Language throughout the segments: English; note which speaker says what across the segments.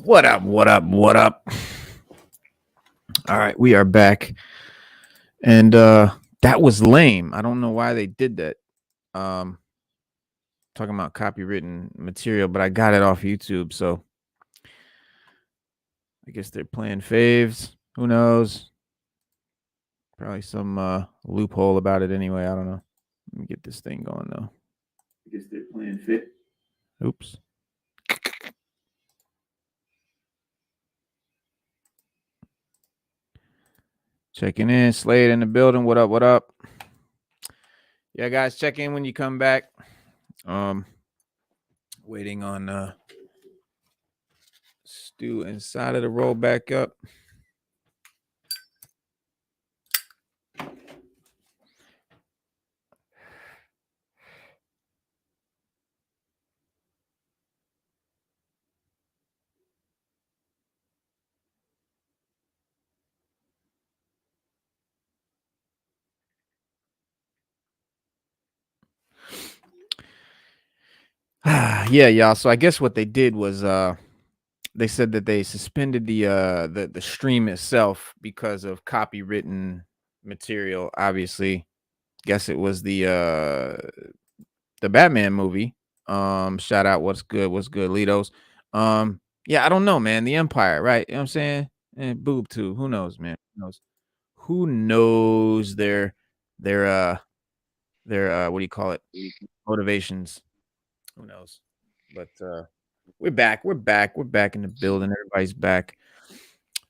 Speaker 1: What up? What up? What up? All right, we are back. And that was lame. I don't know why they did that. Um talking about copywritten material, but I got it off YouTube, so I guess they're playing faves. Who knows? Probably some loophole about it anyway. I don't know. Let me get this thing going though. I guess they're playing fit. Oops. Checking in, Slade in the building. What up? What up? Yeah, guys, check in when you come back. Waiting on Stu inside of the roll back up. Yeah, y'all. So I guess what they did was they said that they suspended the stream itself because of copywritten material. Obviously, guess it was the Batman movie. Shout out, what's good, Litos. Yeah, I don't know, man. The Empire, right? You know what I'm saying? And boob too. Who knows, man? Who knows? Who knows their what do you call it? Motivations. Who knows? But we're back. We're back. We're back in the building. Everybody's back.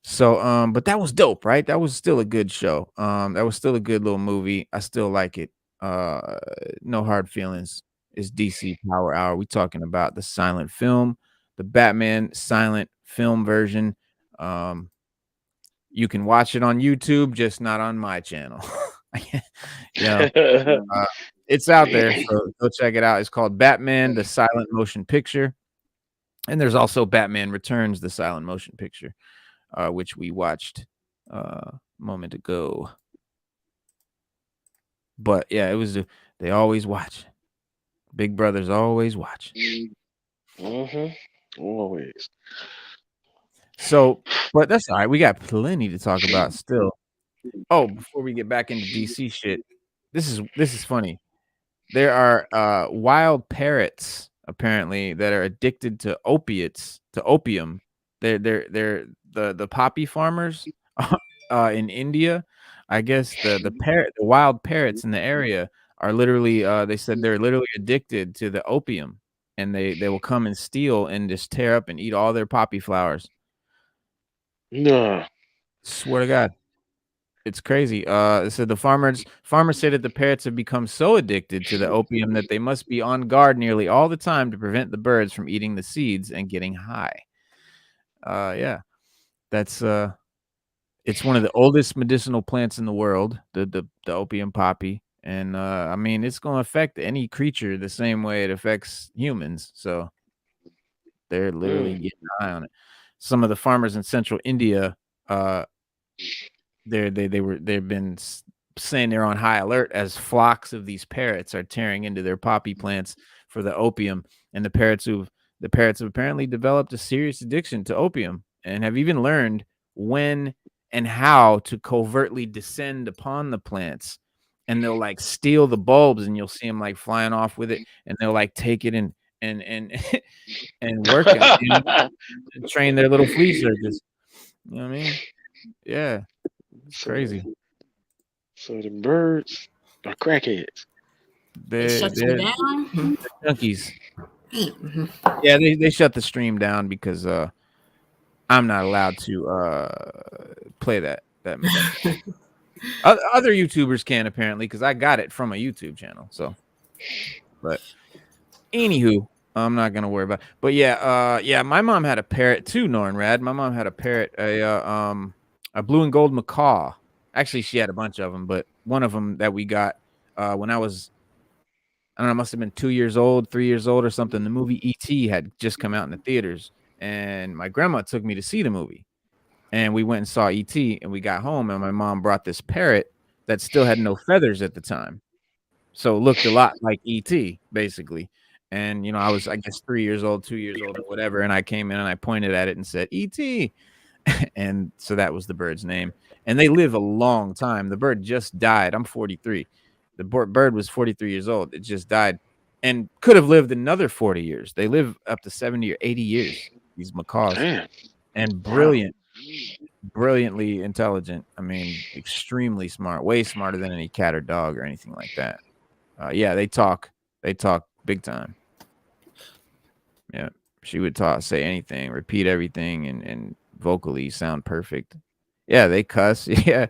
Speaker 1: So but that was dope, right? That was still a good show. That was still a good little movie. I still like it. No hard feelings. It's DC Power Hour. We talking about the silent film, the Batman silent film version. You can watch it on YouTube, just not on my channel. Yeah. It's out there, so go check it out. It's called Batman, the Silent Motion Picture. And there's also Batman Returns, the silent motion picture, which we watched a moment ago. But yeah, it was they always watch. Big brother's always watching.
Speaker 2: Always.
Speaker 1: So, but that's all right. We got plenty to talk about still. Oh, before we get back into DC shit, this is funny. There are wild parrots apparently that are addicted to opiates, to opium. They're the poppy farmers in India. I guess the wild parrots in the area are literally they said they're literally addicted to the opium, and they will come and steal and just tear up and eat all their poppy flowers.
Speaker 2: Nah.
Speaker 1: Swear to God. It's crazy. It said the farmers say that the parrots have become so addicted to the opium that they must be on guard nearly all the time to prevent the birds from eating the seeds and getting high. Yeah, that's it's one of the oldest medicinal plants in the world, the opium poppy, and I mean it's going to affect any creature the same way it affects humans. So they're literally getting high on it. Some of the farmers in central India, they've been saying they're on high alert as flocks of these parrots are tearing into their poppy plants for the opium, and the parrots have apparently developed a serious addiction to opium and have even learned when and how to covertly descend upon the plants, and they'll like steal the bulbs and you'll see them like flying off with it, and they'll like take it and and work it and train their little flea surgeons. You know what I mean? Yeah. It's crazy.
Speaker 2: So the birds are crackheads.
Speaker 3: They shut you down?
Speaker 1: Junkies. Yeah, they shut the stream down because I'm not allowed to play that music. Other YouTubers can apparently because I got it from a YouTube channel. So, but anywho, I'm not gonna worry about it. But yeah, my mom had a parrot too, Nornrad. My mom had a parrot, a blue and gold macaw. Actually, she had a bunch of them, but one of them that we got when I was, I don't know, must have been 2 years old, 3 years old or something. The movie E.T. had just come out in the theaters, and my grandma took me to see the movie. And we went and saw E.T. and we got home, and my mom brought this parrot that still had no feathers at the time. So it looked a lot like E.T. basically. And I was, I guess, 3 years old, 2 years old, or whatever. And I came in and I pointed at it and said, "E.T." And so that was the bird's name. And they live a long time. The bird just died. I'm 43. The bird was 43 years old. It just died, and could have lived another 40 years. They live up to 70 or 80 years. These macaws,
Speaker 2: Damn.
Speaker 1: and
Speaker 2: Wow.
Speaker 1: brilliantly intelligent. I mean, extremely smart, way smarter than any cat or dog or anything like that. Yeah, they talk big time. Yeah, she would say anything, repeat everything, and vocally sound perfect. Yeah, they cuss. Yeah,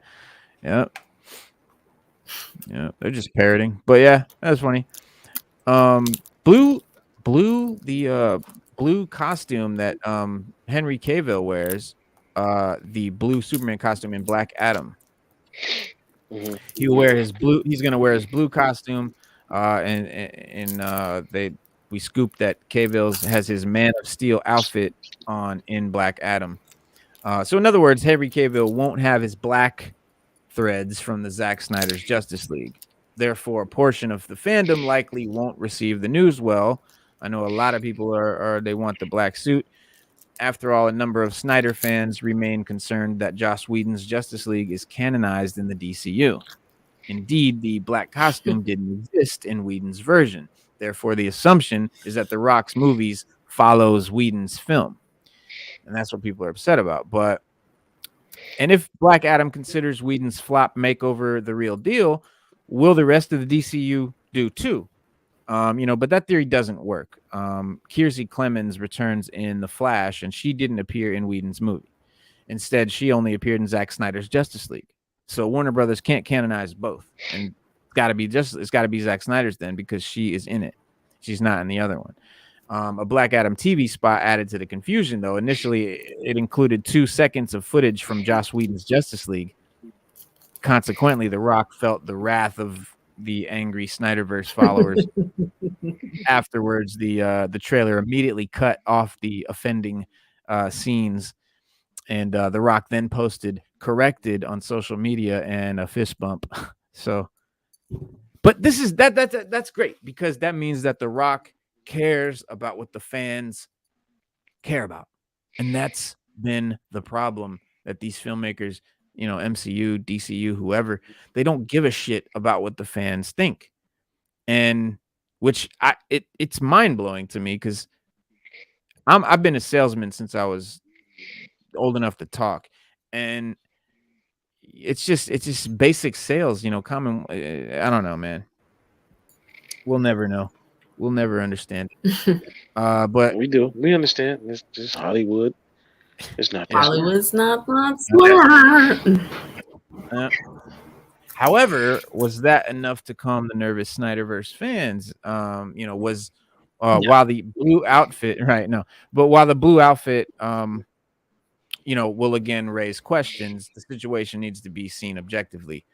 Speaker 1: yeah, they're just parroting. But yeah, that's funny. Blue, the blue costume that Henry Cavill wears, the blue Superman costume in Black Adam.
Speaker 2: Mm-hmm.
Speaker 1: He'll wear his blue. He's gonna wear his blue costume, and we scooped that Cavill has his Man of Steel outfit on in Black Adam. So in other words, Henry Cavill won't have his black threads from the Zack Snyder's Justice League. Therefore, a portion of the fandom likely won't receive the news well. I know a lot of people they want the black suit. After all, a number of Snyder fans remain concerned that Joss Whedon's Justice League is canonized in the DCU. Indeed, the black costume didn't exist in Whedon's version. Therefore, the assumption is that The Rock's movies follows Whedon's film. And that's what people are upset about. And if Black Adam considers Whedon's flop makeover the real deal, will the rest of the DCU do too? But that theory doesn't work. Kiersey Clemons returns in The Flash, and she didn't appear in Whedon's movie. Instead, she only appeared in Zack Snyder's Justice League. So Warner Brothers can't canonize both, and it's got to be Zack Snyder's then, because she is in it. She's not in the other one. A Black Adam TV spot added to the confusion, though. Initially, it included 2 seconds of footage from Joss Whedon's Justice League. Consequently, The Rock felt the wrath of the angry Snyderverse followers. Afterwards, the trailer immediately cut off the offending scenes, and The Rock then posted corrected on social media and a fist bump. So, but that's great, because that means that The Rock cares about what the fans care about, and that's been the problem, that these filmmakers, MCU, DCU, whoever, they don't give a shit about what the fans think, and which it's mind-blowing to me, because I've been a salesman since I was old enough to talk, and it's just basic sales, common. I don't know, man. We'll never know. We'll never understand. But
Speaker 2: we understand. It's just Hollywood. It's not that
Speaker 3: Hollywood's not smart.
Speaker 1: However, was that enough to calm the nervous Snyderverse fans? Was while the blue outfit, right? No, but while the blue outfit, will again raise questions, the situation needs to be seen objectively.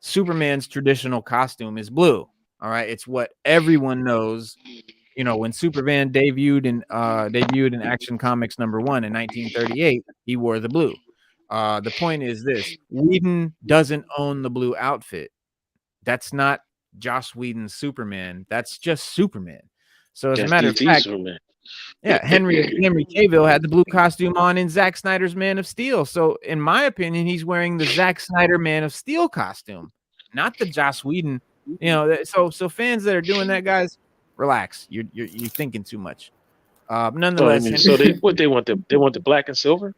Speaker 1: Superman's traditional costume is blue. All right, it's what everyone knows. When Superman debuted in Action Comics #1 in 1938, he wore the blue. The point is this: Whedon doesn't own the blue outfit. That's not Joss Whedon's Superman. That's just Superman. So as a matter of fact,
Speaker 2: Superman.
Speaker 1: Yeah, Henry Cavill had the blue costume on in Zack Snyder's Man of Steel. So in my opinion, he's wearing the Zack Snyder Man of Steel costume, not the Joss Whedon. So fans that are doing that, guys, relax. You're thinking too much. Nonetheless,
Speaker 2: so they want the black and silver.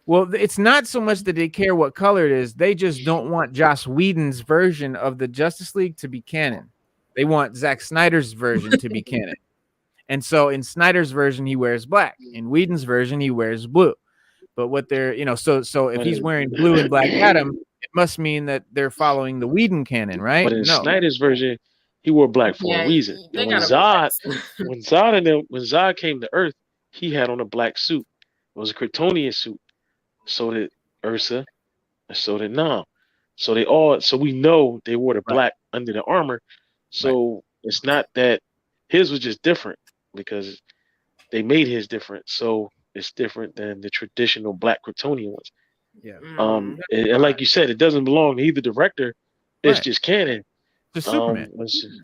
Speaker 1: Well, it's not so much that they care what color it is. They just don't want Joss Whedon's version of the Justice League to be canon. They want Zack Snyder's version to be canon. And so in Snyder's version, he wears black. In Whedon's version, he wears blue. But what they're, so if he's wearing blue in Black Adam, it must mean that they're following the Whedon canon, right?
Speaker 2: But in Snyder's version, he wore black for a reason. And when Zod came to Earth, he had on a black suit. It was a Kratonian suit. So did Ursa, and so did Nam. So we know they wore the black under the armor. So it's not that his was just different, because they made his different. So it's different than the traditional black Kratonian ones.
Speaker 1: Yeah.
Speaker 2: And like you said, it doesn't belong to either director. It's just canon.
Speaker 1: Just Superman.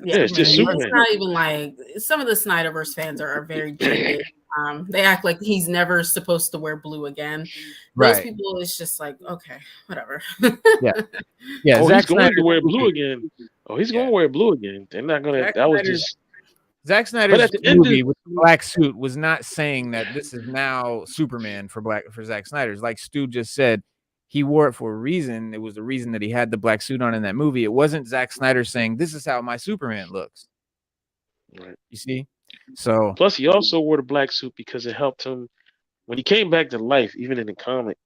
Speaker 3: Yeah,
Speaker 2: it's just
Speaker 3: it's
Speaker 2: Superman.
Speaker 3: not even like some of the Snyderverse fans are very jaded. They act like he's never supposed to wear blue again. Those
Speaker 1: Right.
Speaker 3: people, it's just like, okay, whatever.
Speaker 1: Yeah. Yeah.
Speaker 2: Oh,
Speaker 1: Zack
Speaker 2: he's going
Speaker 1: Snyder's
Speaker 2: to wear blue
Speaker 1: movie-
Speaker 2: again. Oh, he's going
Speaker 1: Yeah.
Speaker 2: to wear blue again. They're not going to.
Speaker 1: Zack
Speaker 2: That was
Speaker 1: Snyder's-
Speaker 2: just.
Speaker 1: Zack
Speaker 2: But
Speaker 1: Snyder's
Speaker 2: at the end
Speaker 1: movie
Speaker 2: of-
Speaker 1: with the black suit was not saying that this is now Superman for Zack Snyder's. Like Stu just said, he wore it for a reason. It was the reason that he had the black suit on in that movie. It wasn't Zack Snyder saying, "This is how my Superman looks."
Speaker 2: Right.
Speaker 1: You see? So
Speaker 2: Plus, he also wore the black suit because it helped him when he came back to life. Even in the comic,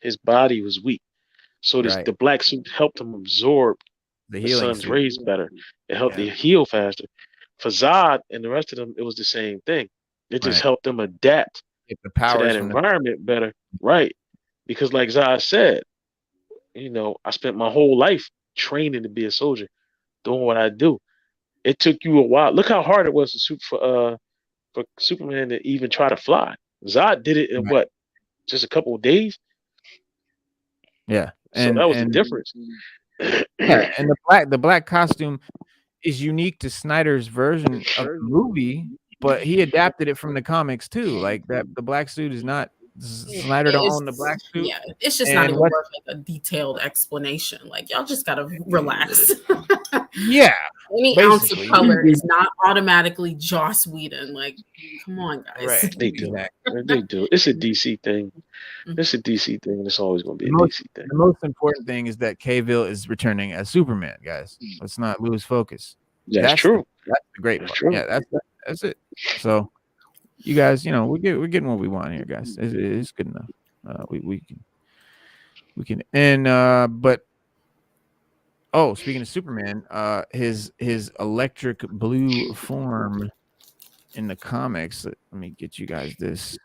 Speaker 2: his body was weak, so
Speaker 1: Right.
Speaker 2: the black suit helped him absorb
Speaker 1: the
Speaker 2: the
Speaker 1: healing
Speaker 2: sun's
Speaker 1: suit.
Speaker 2: rays better. It helped
Speaker 1: Yeah.
Speaker 2: them heal faster. For Zod and the rest of them, it was the same thing. It just
Speaker 1: Right.
Speaker 2: helped them adapt
Speaker 1: Get the
Speaker 2: to
Speaker 1: powers
Speaker 2: that
Speaker 1: from the
Speaker 2: environment better, right? Because, like Zod said, I spent my whole life training to be a soldier, doing what I do. It took you a while. Look how hard it was for Superman to even try to fly. Zod did it in
Speaker 1: Right.
Speaker 2: what, just a couple of days.
Speaker 1: yeah.
Speaker 2: So that was the difference.
Speaker 1: Yeah, and the black costume is unique to Snyder's version of the movie, but he adapted it from the comics too. Like that, the black suit is not Snyder don't own the black suit.
Speaker 3: Yeah, it's just not
Speaker 1: And
Speaker 3: even
Speaker 1: what-
Speaker 3: worth like a detailed explanation. Like y'all just gotta relax.
Speaker 1: Yeah,
Speaker 3: Any ounce of
Speaker 1: basically.
Speaker 3: color is not automatically Joss Whedon. Like, come on, guys.
Speaker 1: right.
Speaker 2: They do.
Speaker 1: Exactly.
Speaker 2: They do. It's a DC thing.
Speaker 3: Mhm.
Speaker 2: It's a DC thing, and it's always going to be a
Speaker 1: Most-
Speaker 2: DC thing.
Speaker 1: The most important thing is that Cavill is returning as Superman, guys. Let's not lose focus.
Speaker 2: That's true.
Speaker 1: That's the great
Speaker 2: That's
Speaker 1: part.
Speaker 2: true.
Speaker 1: Yeah, that's it. So, you guys, we're getting what we want here, guys. It's good enough. We can but speaking of Superman, his electric blue form in the comics. Let me get you guys this.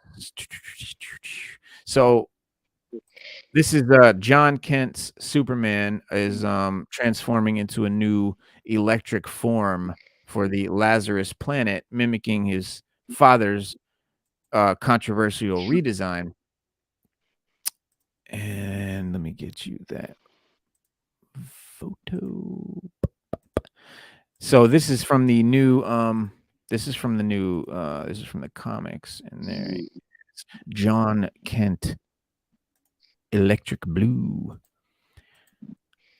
Speaker 1: So this is John Kent's Superman is transforming into a new electric form for the Lazarus Planet, mimicking his father's controversial redesign. And let me get you that photo. So this is from the new this is from the comics, and there it is. John Kent Electric Blue.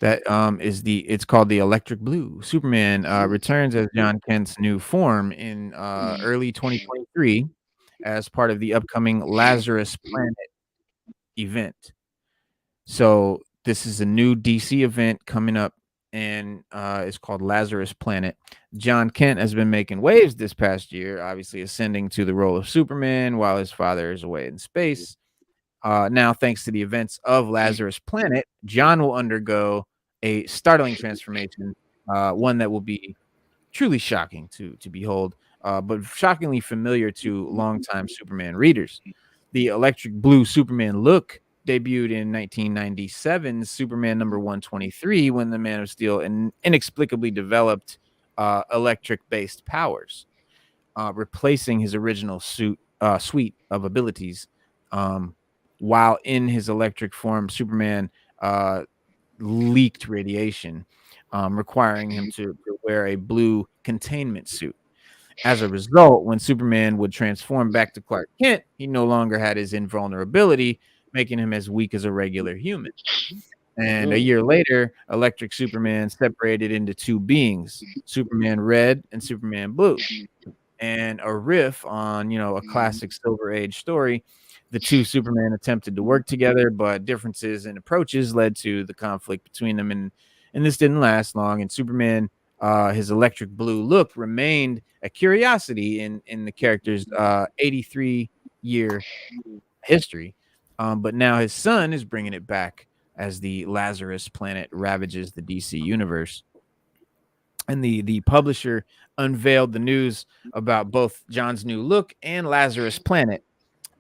Speaker 1: That it's called the Electric Blue. Superman returns as John Kent's new form in early 2023 as part of the upcoming Lazarus Planet event. So this is a new DC event coming up, and it's called Lazarus Planet. John Kent has been making waves this past year, obviously ascending to the role of Superman while his father is away in space. Now, thanks to the events of Lazarus Planet, John will undergo a startling transformation, one that will be truly shocking to behold, but shockingly familiar to longtime Superman readers. The electric blue Superman look debuted in 1997's Superman number 123 when the Man of Steel inexplicably developed electric-based powers, replacing his original suite of abilities. While in his electric form, Superman leaked radiation, requiring him to wear a blue containment suit. As a result, when Superman would transform back to Clark Kent, he no longer had his invulnerability, making him as weak as a regular human. And a year later, Electric Superman separated into two beings, Superman Red and Superman Blue. And a riff on, a classic Silver Age story, the two Superman attempted to work together, but differences in approaches led to the conflict between them. And this didn't last long. And Superman, his electric blue look remained a curiosity in the character's 83-year history. But now his son is bringing it back as the Lazarus Planet ravages the DC universe. And the publisher unveiled the news about both John's new look and Lazarus Planet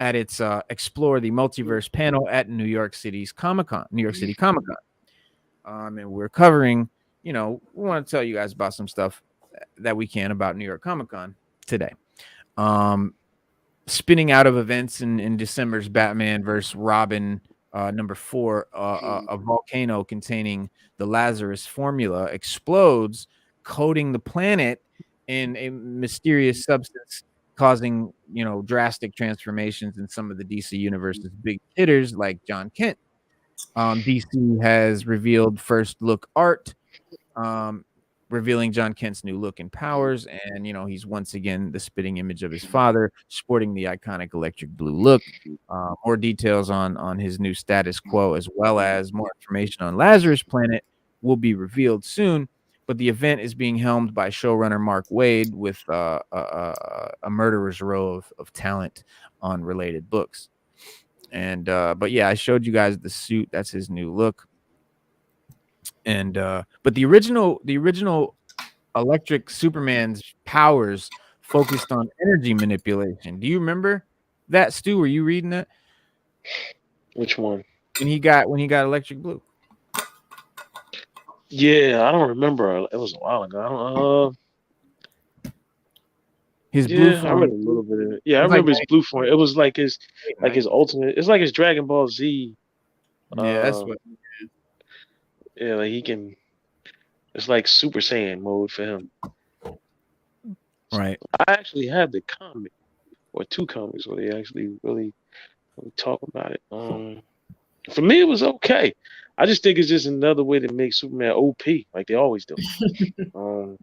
Speaker 1: at its Explore the Multiverse panel at New York City Comic Con. And we're covering, we want to tell you guys about some stuff that we can about New York Comic Con today. Spinning out of events in December's Batman vs. Robin Number 4, a volcano containing the Lazarus formula explodes, coating the planet in a mysterious substance, causing drastic transformations in some of the DC universe's big hitters like John Kent. DC has revealed first look art, revealing John Kent's new look and powers, and he's once again the spitting image of his father, sporting the iconic electric blue look. More details on his new status quo, as well as more information on Lazarus Planet, will be revealed soon. But the event is being helmed by showrunner Mark Waid, with a murderer's row of talent on related books. And but yeah, I showed you guys the suit. That's his new look. And but the original Electric Superman's powers focused on energy manipulation. Do you remember that, Stu? Were you reading that?
Speaker 2: Which one?
Speaker 1: When he got electric blue.
Speaker 2: Yeah, I don't remember. It was a while ago. I don't.
Speaker 1: His blue form.
Speaker 2: I read a little bit of it. Yeah, I remember his blue form. It was like his ultimate. It's like his Dragon Ball Z.
Speaker 1: Yeah, that's what.
Speaker 2: Yeah, like he can. It's like Super Saiyan mode for him.
Speaker 1: Right.
Speaker 2: I actually had the comic, or 2 comics where they actually really talk about it. For me, it was okay. I just think it's just another way to make Superman OP, like they always do. And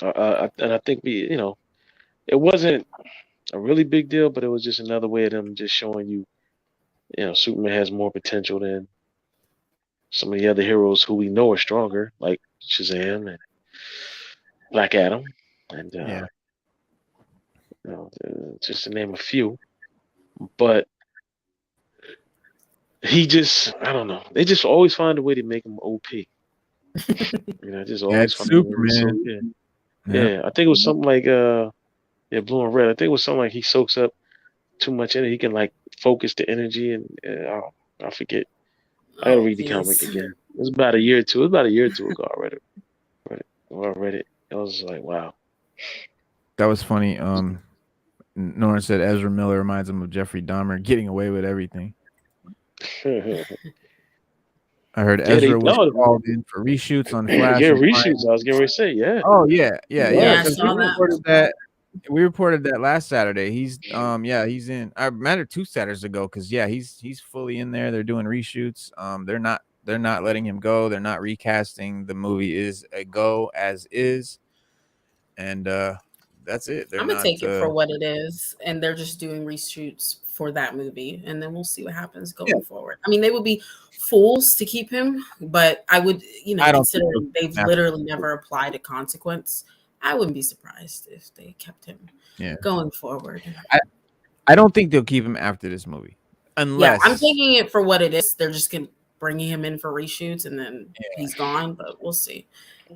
Speaker 2: I think it wasn't a really big deal, but it was just another way of them just showing you, Superman has more potential than some of the other heroes who we know are stronger, like Shazam and Black Adam, and just to name a few. But he just, I don't know. They just always find a way to make him OP. Just always find
Speaker 1: Superman.
Speaker 2: A way. Yeah, I think it was something like blue and red. I think it was something like he soaks up too much energy. He can like focus the energy, and I forget. I gotta read the comic again. It was about a year or two. It was about a year or 2 ago. I read it. I was like, wow.
Speaker 1: That was funny. Norman said Ezra Miller reminds him of Jeffrey Dahmer, getting away with everything. I heard Ezra was called in for reshoots on Flash.
Speaker 2: Yeah, reshoots. I was getting ready to say, yeah.
Speaker 1: Oh yeah.
Speaker 3: I saw that.
Speaker 1: We reported that last Saturday. He's he's in. I mattered 2 Saturdays ago because he's fully in there. They're doing reshoots. They're not letting him go. They're not recasting. The movie is a go as is, and that's it.
Speaker 3: I'm gonna take it for what it is, and they're just doing reshoots for that movie, and then we'll see what happens going forward. I mean, they would be fools to keep him, but I would, considering they've literally never applied a consequence, I wouldn't be surprised if they kept him going forward.
Speaker 1: I don't think they'll keep him after this movie, unless
Speaker 3: I'm taking it for what it is. They're just bringing him in for reshoots, and then he's gone. But we'll see.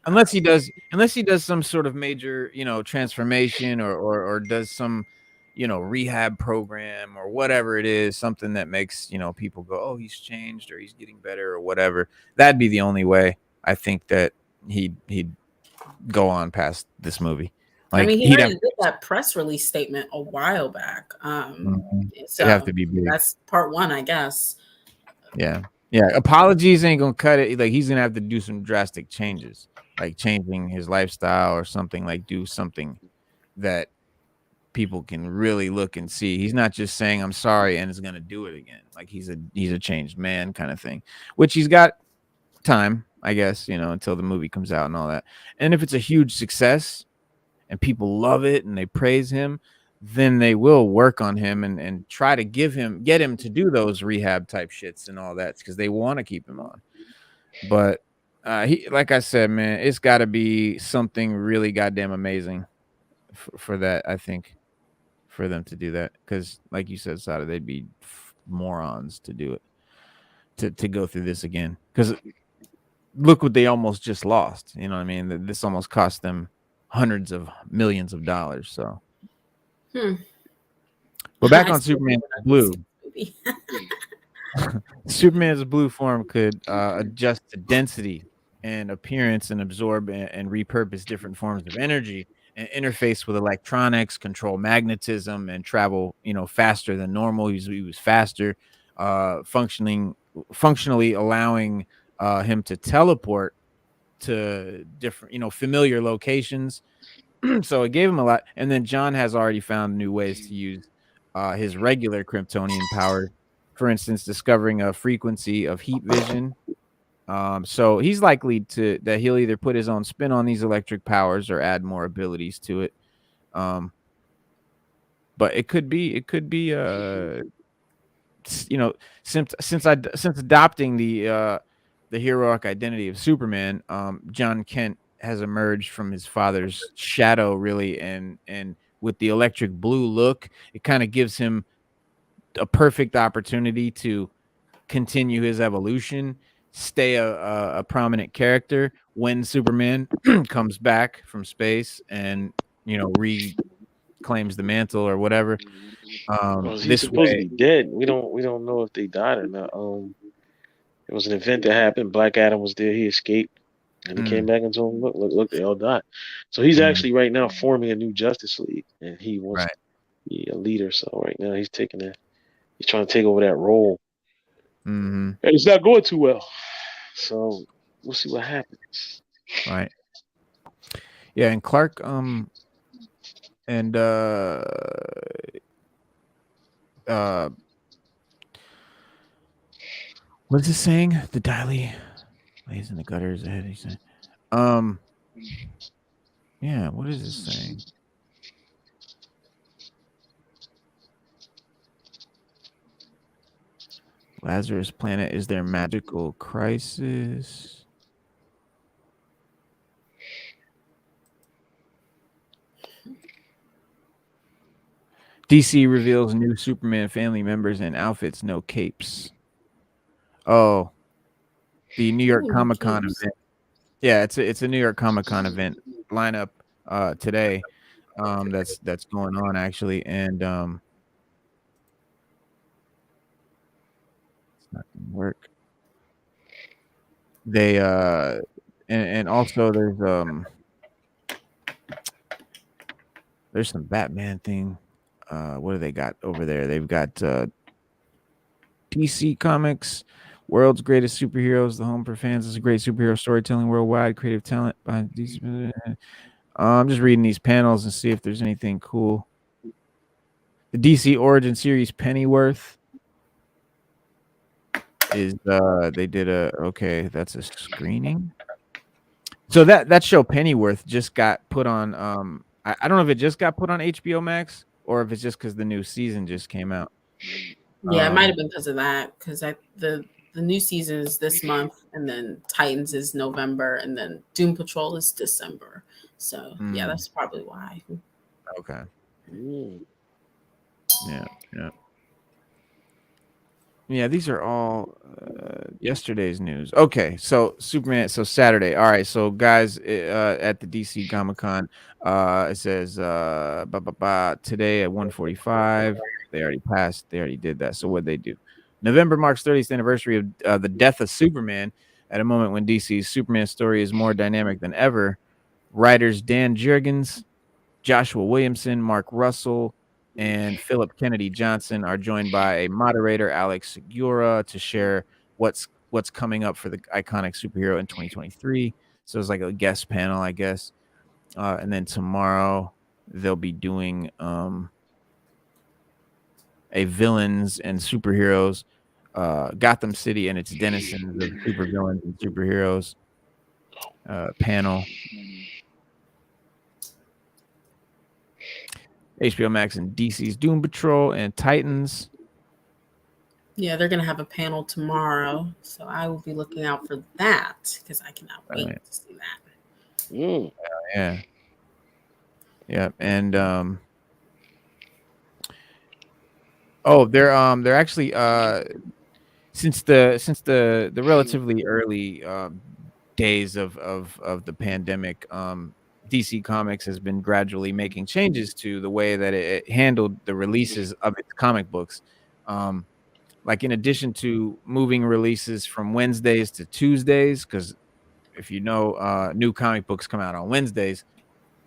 Speaker 1: Unless he does some sort of major, transformation or does some, rehab program or whatever it is, something that makes, people go, oh, he's changed or he's getting better or whatever. That'd be the only way I think that he'd go on past this movie. Like,
Speaker 3: he already did that press release statement a while back. So
Speaker 1: it'd have to be big.
Speaker 3: That's part 1, I guess.
Speaker 1: Yeah. Apologies ain't gonna cut it. Like, he's gonna have to do some drastic changes, like changing his lifestyle or something. Like, do something that people can really look and see. He's not just saying I'm sorry and is gonna do it again. Like, he's a changed man kind of thing, which he's got time, I guess, until the movie comes out and all that. And if it's a huge success and people love it and they praise him, then they will work on him and try to get him to do those rehab type shits and all that, because they want to keep him on. But he, like I said, man, it's got to be something really goddamn amazing for that, I think, for them to do that. Because like you said, Sada, they'd be morons to do it, to go through this again. Because look what they almost just lost. You know what I mean? This almost cost them hundreds of millions of dollars. So. But back on Superman's blue. Superman's blue form could adjust to density and appearance and absorb and repurpose different forms of energy and interface with electronics, control magnetism, and travel, faster than normal. He was faster, functionally allowing him to teleport to different, familiar locations. So it gave him a lot. And then John has already found new ways to use his regular Kryptonian power. For instance, discovering a frequency of heat vision. So he's likely that he'll either put his own spin on these electric powers or add more abilities to it. But it could be since adopting the heroic identity of Superman, John Kent has emerged from his father's shadow, really, and with the electric blue look, it kind of gives him a perfect opportunity to continue his evolution, stay a prominent character when Superman comes back from space and reclaims the mantle or whatever.
Speaker 2: Well, he's supposed to be dead. We don't know if they died or not. It was an event that happened. Black Adam was there. He escaped, and he came back and told him, "Look, they all died." So he's actually right now forming a new Justice League, and he wants to be a leader. So right now he's trying to take over that role, and it's not going too well. So we'll see what happens.
Speaker 1: Right. Yeah, and Clark, and what's it saying? The Daily lays in the gutters ahead. He said, yeah. What is this saying? Lazarus Planet is their magical crisis. DC reveals new Superman family members and outfits, no capes. Oh, the New York Comic Con event. Yeah, it's a New York Comic Con event lineup today. That's going on actually, and it's not gonna work. They and also there's some Batman thing. What do they got over there? They've got DC Comics, world's greatest superheroes, the home for fans. Is a great superhero storytelling worldwide, creative talent behind DC. I'm just reading these panels and see if there's anything cool. The DC Origin series Pennyworth is they did that's a screening. So that show Pennyworth just got put on I don't know if it just got put on HBO Max or if it's just because the new season just came out.
Speaker 3: Yeah, it might have been because of that. Because the new season is this month, and then Titans is November, and then Doom Patrol is December. So yeah, that's probably why.
Speaker 1: Okay. Yeah, these are all yesterday's news. Okay, so Superman. So Saturday. All right, so guys, at the DC Comic Con, it says today at 1:45. They already passed. They already did that. So what'd they do? November marks 30th anniversary of the death of Superman. At a moment when DC's Superman story is more dynamic than ever, writers Dan Jurgens, Joshua Williamson, Mark Russell, and Philip Kennedy Johnson are joined by a moderator, Alex Segura, to share what's coming up for the iconic superhero in 2023. So it's like a guest panel, I guess. And then tomorrow they'll be doing a villains and superheroes, Gotham City and its denizens of supervillains and superheroes panel. HBO Max and DC's Doom Patrol and Titans.
Speaker 3: Yeah, they're gonna have a panel tomorrow, so I will be looking out for that because I cannot wait to see that.
Speaker 1: Yeah, and they're actually since the relatively early days of the pandemic, DC Comics has been gradually making changes to the way that it handled the releases of its comic books. Like in addition to moving releases from Wednesdays to Tuesdays, because if you know, new comic books come out on Wednesdays.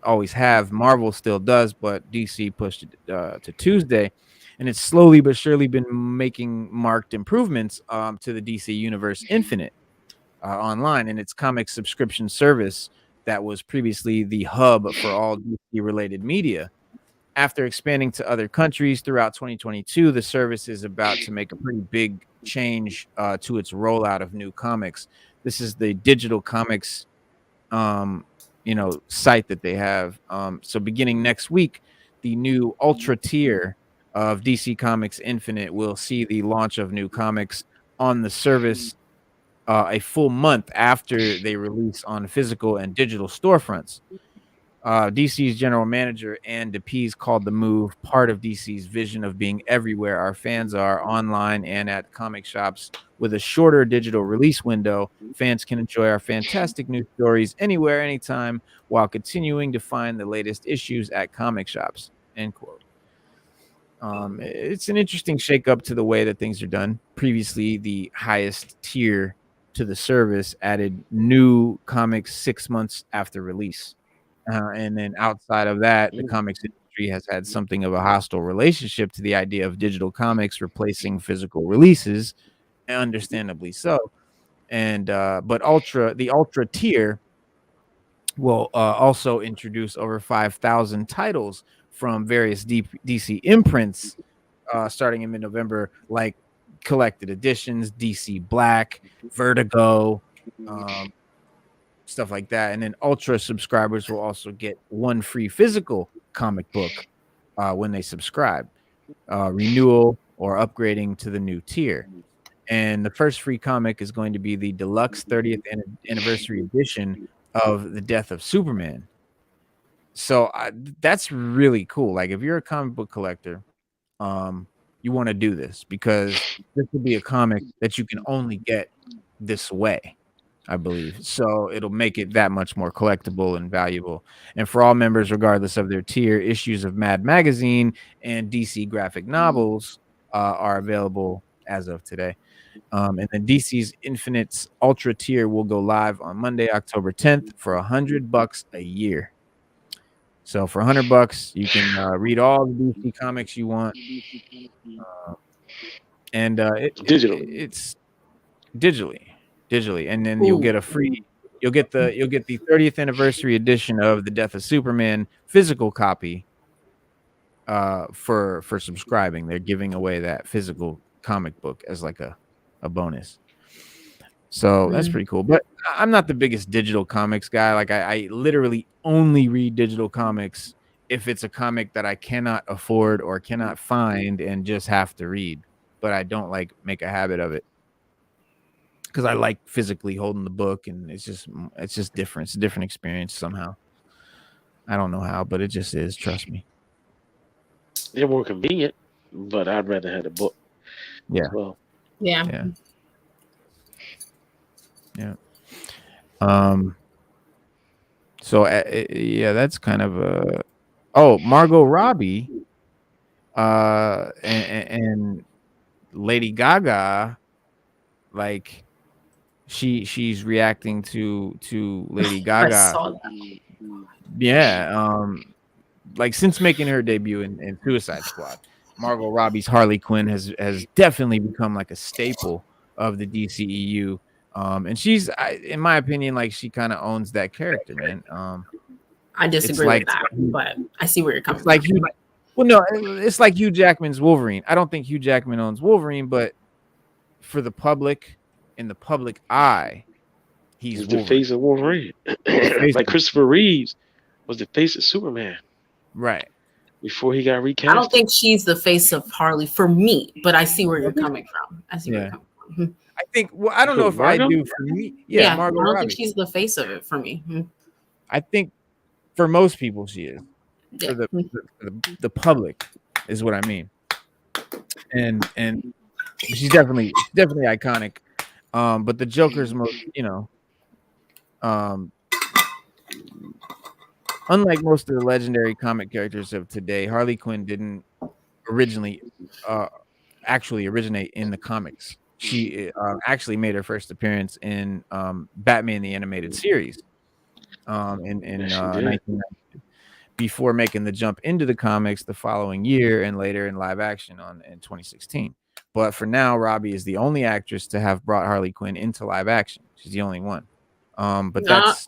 Speaker 1: Always have. Marvel still does, but DC pushed it to Tuesday, and it's slowly but surely been making marked improvements to the DC Universe Infinite online and its comic subscription service that was previously the hub for all DC related media. After expanding to other countries throughout 2022, the service is about to make a pretty big change to its rollout of new comics. This is the digital comics site that they have. So beginning next week, the new ultra tier of DC Comics Infinite will see the launch of new comics on the service a full month after they release on physical and digital storefronts. DC's general manager Ann DePease called the move part of DC's vision of being everywhere our fans are, online and at comic shops. With a shorter digital release window, fans can enjoy our fantastic new stories anywhere, anytime, while continuing to find the latest issues at comic shops. End quote. It's an interesting shakeup to the way that things are done. Previously, the highest tier to the service added new comics 6 months after release. And then outside of that, the comics industry has had something of a hostile relationship to the idea of digital comics replacing physical releases, understandably so. And but the ultra tier will also introduce over 5,000 titles from various DC imprints starting in mid-November, like collected editions, DC Black, Vertigo, stuff like that. And then ultra subscribers will also get one free physical comic book when they subscribe, renewal or upgrading to the new tier. And the first free comic is going to be the Deluxe 30th anniversary edition of The Death of Superman. So that's really cool. Like if you're a comic book collector, you want to do this because this will be a comic that you can only get this way, I believe. So it'll make it that much more collectible and valuable. And for all members, regardless of their tier, issues of Mad Magazine and DC graphic novels are available as of today. And then DC's Infinite's Ultra tier will go live on Monday, October 10th for $100 a year. So for $100, you can read all the DC comics you want, and it's digitally, and then you'll get you'll get the 30th anniversary edition of The Death of Superman physical copy for subscribing. They're giving away that physical comic book as like a bonus. So that's pretty cool. But I'm not the biggest digital comics guy. Like I literally only read digital comics if it's a comic that I cannot afford or cannot find and just have to read. But I don't like make a habit of it because I like physically holding the book, and it's just different. It's a different experience somehow. I don't know how, but it just is. Trust me.
Speaker 2: They're more convenient, but I'd rather have the book.
Speaker 1: Yeah.
Speaker 2: As well.
Speaker 3: Yeah.
Speaker 1: So that's kind of Margot Robbie and Lady Gaga, like she's reacting to Lady Gaga.
Speaker 3: I saw that.
Speaker 1: Yeah, like since making her debut in Suicide Squad, Margot Robbie's Harley Quinn has definitely become like a staple of the DCEU. And she's, in my opinion, like she kind of owns that character, man.
Speaker 3: I disagree with that, but I see where you're coming from.
Speaker 1: It's like Hugh Jackman's Wolverine. I don't think Hugh Jackman owns Wolverine, but for the public, in the public eye, he's
Speaker 2: the face of Wolverine. Like Christopher Reeves was the face of Superman,
Speaker 1: right?
Speaker 2: Before he got recast.
Speaker 3: I don't think she's the face of Harley for me, but I see where you're coming from. I see where you're coming from.
Speaker 1: I think. Well, I don't know if Margot? I do for me. Yeah, Margot
Speaker 3: I don't
Speaker 1: Robbie.
Speaker 3: think she's the face of it for me.
Speaker 1: I think for most people she is.
Speaker 3: Yeah.
Speaker 1: For the public is what I mean. And she's definitely iconic. But the Joker's most, unlike most of the legendary comic characters of today, Harley Quinn didn't actually originate in the comics. She actually made her first appearance in Batman the Animated Series in 1990, before making the jump into the comics the following year and later in live action in 2016. But for now, Robbie is the only actress to have brought Harley Quinn into live action. She's the only one. But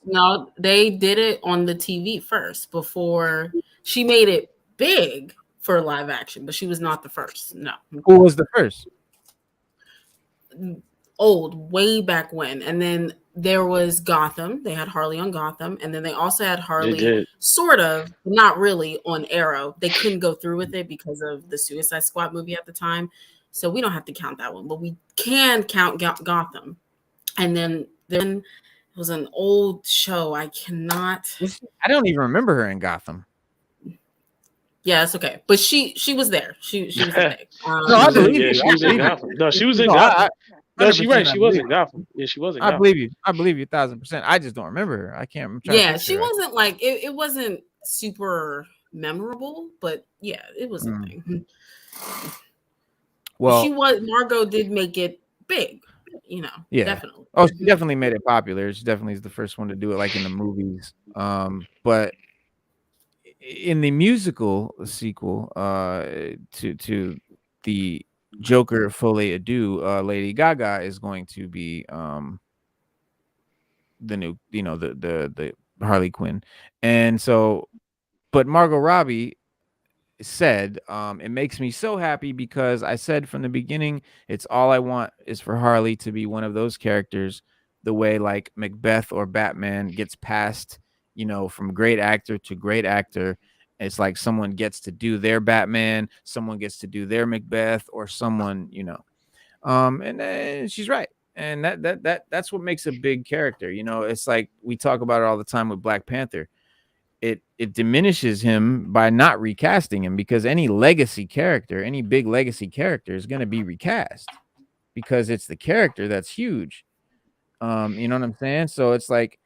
Speaker 3: no, they did it on the TV first before she made it big for live action, but she was not the first. No.
Speaker 1: Who was the first?
Speaker 3: Old, way back when. And then there was Gotham. They had Harley on Gotham, and then they also had Harley, sort of, not really, on Arrow. They couldn't go through with it because of the Suicide Squad movie at the time, so we don't have to count that one, but we can count Gotham. And then it was an old show. I don't
Speaker 1: even remember her in Gotham.
Speaker 3: Yeah, it's okay, but she was there. She was there.
Speaker 2: No, I believe you. She was in Gotham. No, she was in Gotham. No, she's right. She was in Gotham. Yeah, she was in Gotham.
Speaker 1: I believe you. I believe you 1,000%. I just don't remember her. I can't.
Speaker 3: Yeah, she wasn't like it wasn't super memorable, but yeah, it was a thing. Well, Margot did make it big,
Speaker 1: Yeah,
Speaker 3: definitely.
Speaker 1: Oh, she definitely made it popular. She definitely is the first one to do it, like in the movies. But in the musical sequel to the Joker Folie à Deux, Lady Gaga is going to be the new, the Harley Quinn. And so, but Margot Robbie said, it makes me so happy because I said from the beginning, it's all I want is for Harley to be one of those characters, the way like Macbeth or Batman gets passed, from great actor to great actor. It's like someone gets to do their Batman, someone gets to do their Macbeth, or someone, and she's right. And that's what makes a big character. It's like we talk about it all the time with Black Panther. It diminishes him by not recasting him, because any legacy character, any big legacy character is going to be recast because it's the character that's huge. You know what I'm saying? So it's like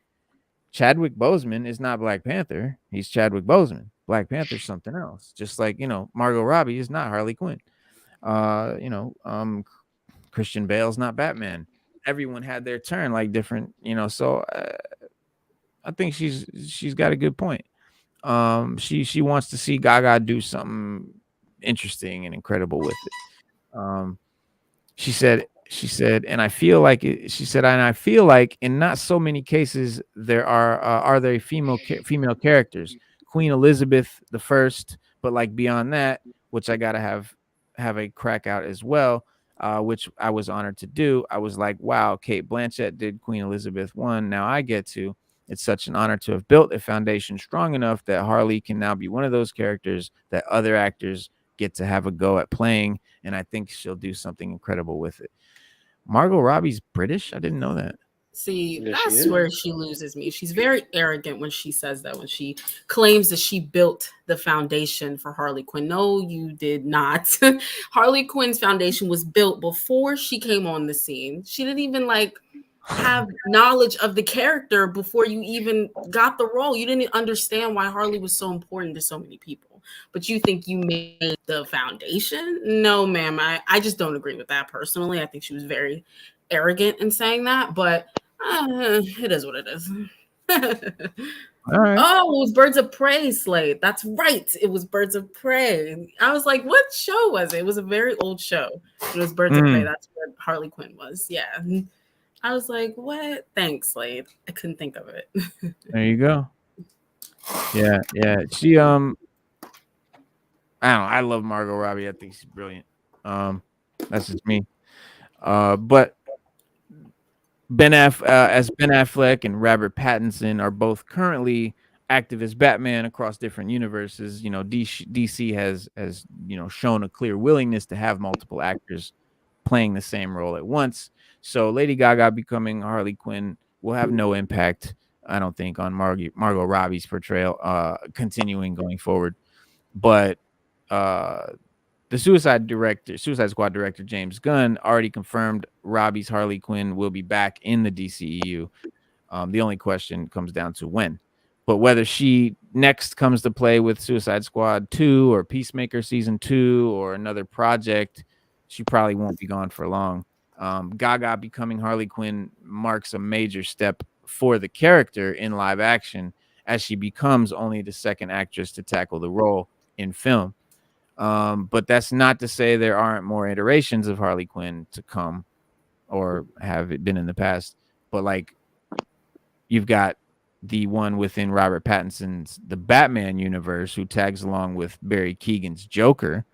Speaker 1: Chadwick Boseman is not Black Panther. He's Chadwick Boseman. Black Panther's something else. Just like, Margot Robbie is not Harley Quinn. Christian Bale's not Batman. Everyone had their turn, like different, so I think she's got a good point. She wants to see Gaga do something interesting and incredible with it. She said, and I feel like in not so many cases there are there female characters. Queen Elizabeth the First, but like beyond that, which I gotta have a crack out as well, which I was honored to do. I was like, wow, Kate Blanchett did Queen Elizabeth I. Now I get to. It's such an honor to have built a foundation strong enough that Harley can now be one of those characters that other actors get to have a go at playing, and I think she'll do something incredible with it. Margot Robbie's British? I didn't know that.
Speaker 3: See, that's where she loses me. She's very arrogant when she says that, when she claims that she built the foundation for Harley Quinn. No, you did not. Harley Quinn's foundation was built before she came on the scene. She didn't even have knowledge of the character before you even got the role. You didn't understand why Harley was so important to so many people. But you think you made the foundation? No, ma'am. I just don't agree with that personally. I think she was very arrogant in saying that, but it is what it is.
Speaker 1: All right.
Speaker 3: Oh, it was Birds of Prey, Slade. That's right. It was Birds of Prey. I was like, what show was it? It was a very old show. It was Birds of Prey. That's where Harley Quinn was. Yeah. I was like, what? Thanks, Slade. I couldn't think of it.
Speaker 1: There you go. Yeah. She I don't know. I love Margot Robbie. I think she's brilliant. That's just me. But Ben Affleck and Robert Pattinson are both currently active as Batman across different universes. DC has shown a clear willingness to have multiple actors playing the same role at once. So Lady Gaga becoming Harley Quinn will have no impact, I don't think, on Margot Robbie's portrayal continuing going forward. But the Suicide Squad director James Gunn already confirmed Robbie's Harley Quinn will be back in the DCEU. The only question comes down to when. But whether she next comes to play with Suicide Squad 2 or Peacemaker Season 2 or another project, she probably won't be gone for long. Gaga becoming Harley Quinn marks a major step for the character in live action, as she becomes only the second actress to tackle the role in film. But that's not to say there aren't more iterations of Harley Quinn to come, or have it been in the past. But like, you've got the one within Robert Pattinson's The Batman universe, who tags along with Barry Keoghan's Joker,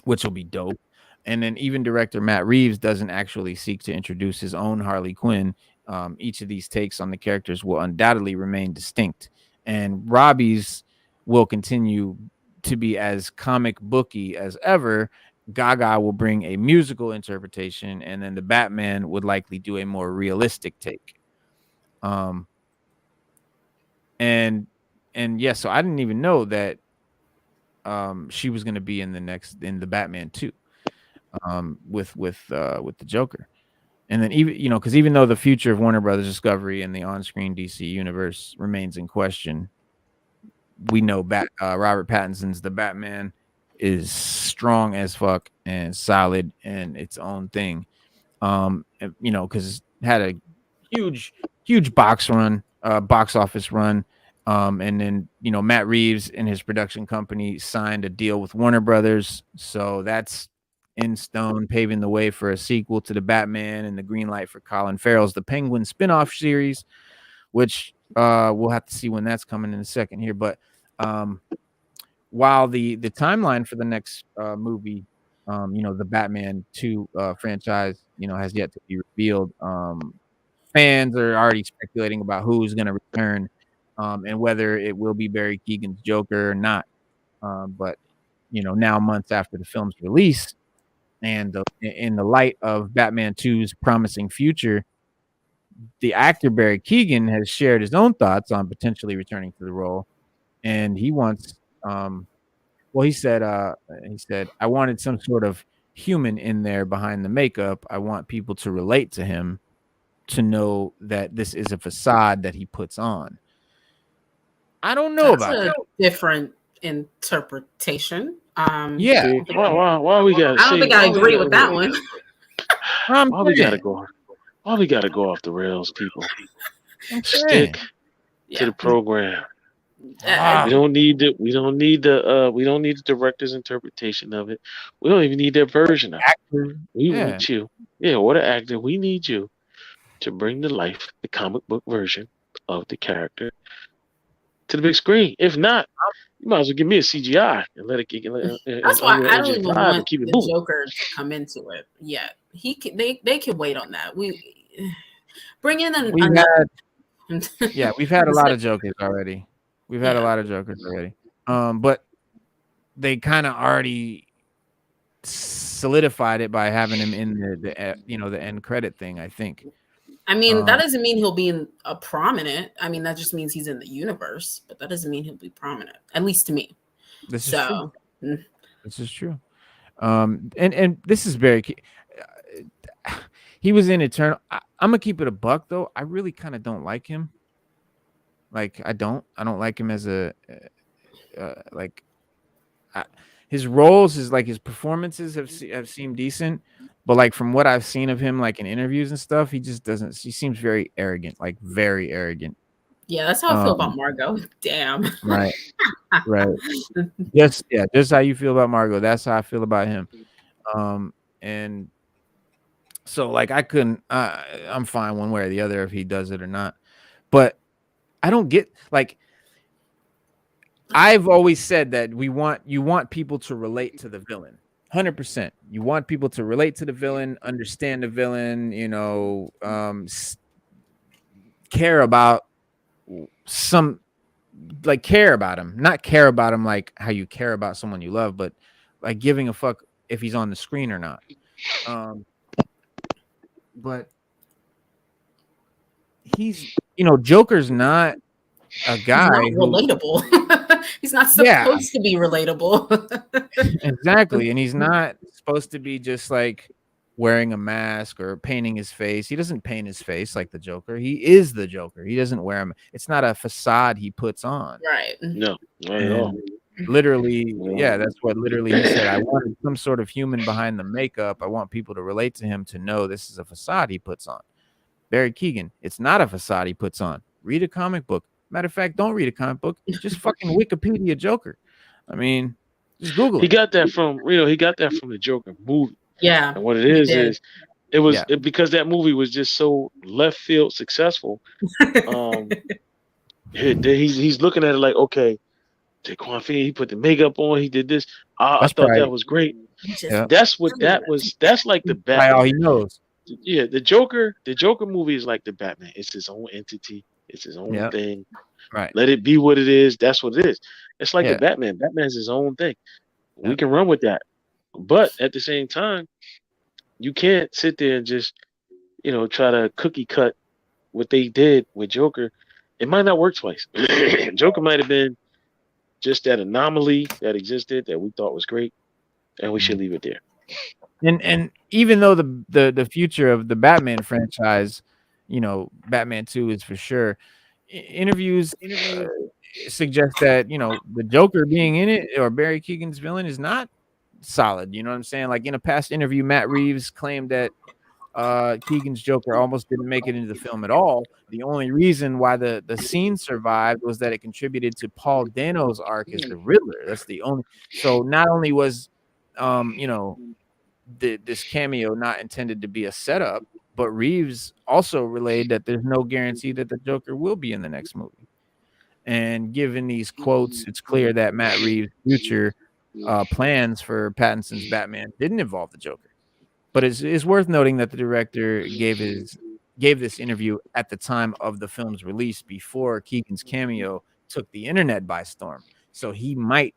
Speaker 1: which will be dope. And then even director Matt Reeves doesn't actually seek to introduce his own Harley Quinn. Each of these takes on the characters will undoubtedly remain distinct, and Robbie's will continue to be as comic booky as ever. Gaga will bring a musical interpretation, and then the Batman would likely do a more realistic take. And yeah, so I didn't even know that she was going to be in the Batman 2 with the Joker. And then because even though the future of Warner Brothers Discovery and the on-screen DC universe remains in question, we know Robert Pattinson's The Batman is strong as fuck and solid and its own thing. Because it had a huge box office run. And then, Matt Reeves and his production company signed a deal with Warner Brothers. So that's in stone, paving the way for a sequel to the Batman, and the green light for Colin Farrell's The Penguin spinoff series, which we'll have to see when that's coming in a second here. But while the timeline for the next movie, the Batman 2 franchise, has yet to be revealed, fans are already speculating about who's going to return, and whether it will be Barry Keoghan's Joker or not. But now, months after the film's release, and in the light of Batman 2's promising future, the actor Barry Keoghan has shared his own thoughts on potentially returning to the role. And he wants, he said, I wanted some sort of human in there behind the makeup. I want people to relate to him, to know that this is a facade that he puts on. I don't know about that.
Speaker 3: Different interpretation.
Speaker 2: Yeah. Why we got?
Speaker 3: I don't think I agree with that one.
Speaker 2: Why we gotta go off the rails, people? Stick to the program. We don't need the director's interpretation of it. We don't even need their version of it. We want you, or the actor. We need you to bring to life the comic book version of the character to the big screen. If not, you might as well give me a CGI and let it kick.
Speaker 3: That's why I don't even want the Joker to come into it yet. They can wait on that. We bring in
Speaker 1: we've had a lot of Jokers already. But they kind of already solidified it by having him in the end credit thing, I think.
Speaker 3: I mean, that doesn't mean he'll be in a prominent. I mean, that just means he's in the universe, but that doesn't mean he'll be prominent, at least to me.
Speaker 1: This is true. And this is very key. He was in Eternal. I'm gonna keep it a buck, though. I really kind of don't like him. Like, I don't like him as a his roles, his performances have seemed decent. But like, from what I've seen of him, like in interviews and stuff, he just doesn't. He seems very arrogant, like very arrogant.
Speaker 3: Yeah, that's how I feel about Margot. Damn.
Speaker 1: Right. Just how you feel about Margot. That's how I feel about him. And so like, I couldn't. I'm fine one way or the other if he does it or not. But I don't get, like, I've always said that you want people to relate to the villain. 100%. You want people to relate to the villain, understand the villain, care about care about him, not care about him like how you care about someone you love, but like giving a fuck if he's on the screen or not. But he's, Joker's not a guy
Speaker 3: relatable. He's not supposed to be relatable.
Speaker 1: Exactly. And he's not supposed to be just like wearing a mask or painting his face. He doesn't paint his face like the Joker. He is the Joker. He doesn't wear him. It's not a facade he puts on.
Speaker 3: Right.
Speaker 2: No, not at all.
Speaker 1: literally, yeah, that's what literally he said. I wanted some sort of human behind the makeup. I want people to relate to him to know this is a facade he puts on. Barry Keoghan, it's not a facade he puts on. Read a comic book. Matter of fact, don't read a comic book. Just fucking Wikipedia Joker. I mean, just Google
Speaker 2: He
Speaker 1: it.
Speaker 2: got that from he got that from the Joker movie.
Speaker 3: Yeah.
Speaker 2: And what it is it was because that movie was just so left field successful. He's looking at it like, okay, Jaquan Phoenix, he put the makeup on, he did this. I thought that was great. That's what that was. That's like the Batman.
Speaker 1: All he knows.
Speaker 2: Yeah, the Joker movie is like the Batman. It's his own entity. It's his own thing.
Speaker 1: Right.
Speaker 2: Let it be what it is. That's what it is. It's like the Batman. Batman's his own thing. We can run with that. But at the same time, you can't sit there and just, try to cookie cut what they did with Joker. It might not work twice. Joker might have been just that anomaly that existed that we thought was great, and we should leave it there.
Speaker 1: And even though the future of the Batman franchise, Batman 2 is for sure, interviews suggest that the Joker being in it or Barry Keoghan's villain is not solid. You know what I'm saying? Like in a past interview, Matt Reeves claimed that Keegan's Joker almost didn't make it into the film at all. The only reason why the scene survived was that it contributed to Paul Dano's arc as the Riddler. That's the only. So not only was this cameo not intended to be a setup, but Reeves also relayed that there's no guarantee that the Joker will be in the next movie. And given these quotes, it's clear that Matt Reeves' future plans for Pattinson's Batman didn't involve the Joker. But it's worth noting that the director gave this interview at the time of the film's release, before Keegan's cameo took the internet by storm. So he might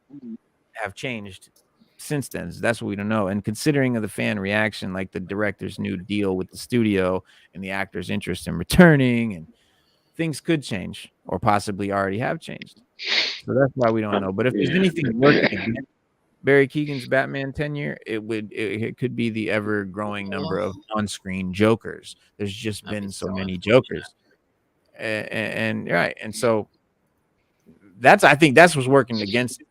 Speaker 1: have changed since then. That's what we don't know. And considering of the fan reaction, like the director's new deal with the studio and the actor's interest in returning, and things could change or possibly already have changed. So that's why we don't know. But if there's anything working against Barry Keoghan's Batman tenure, it could be the ever growing number of on-screen Jokers. There's just been so many Jokers, and right, and so I think that's what's working against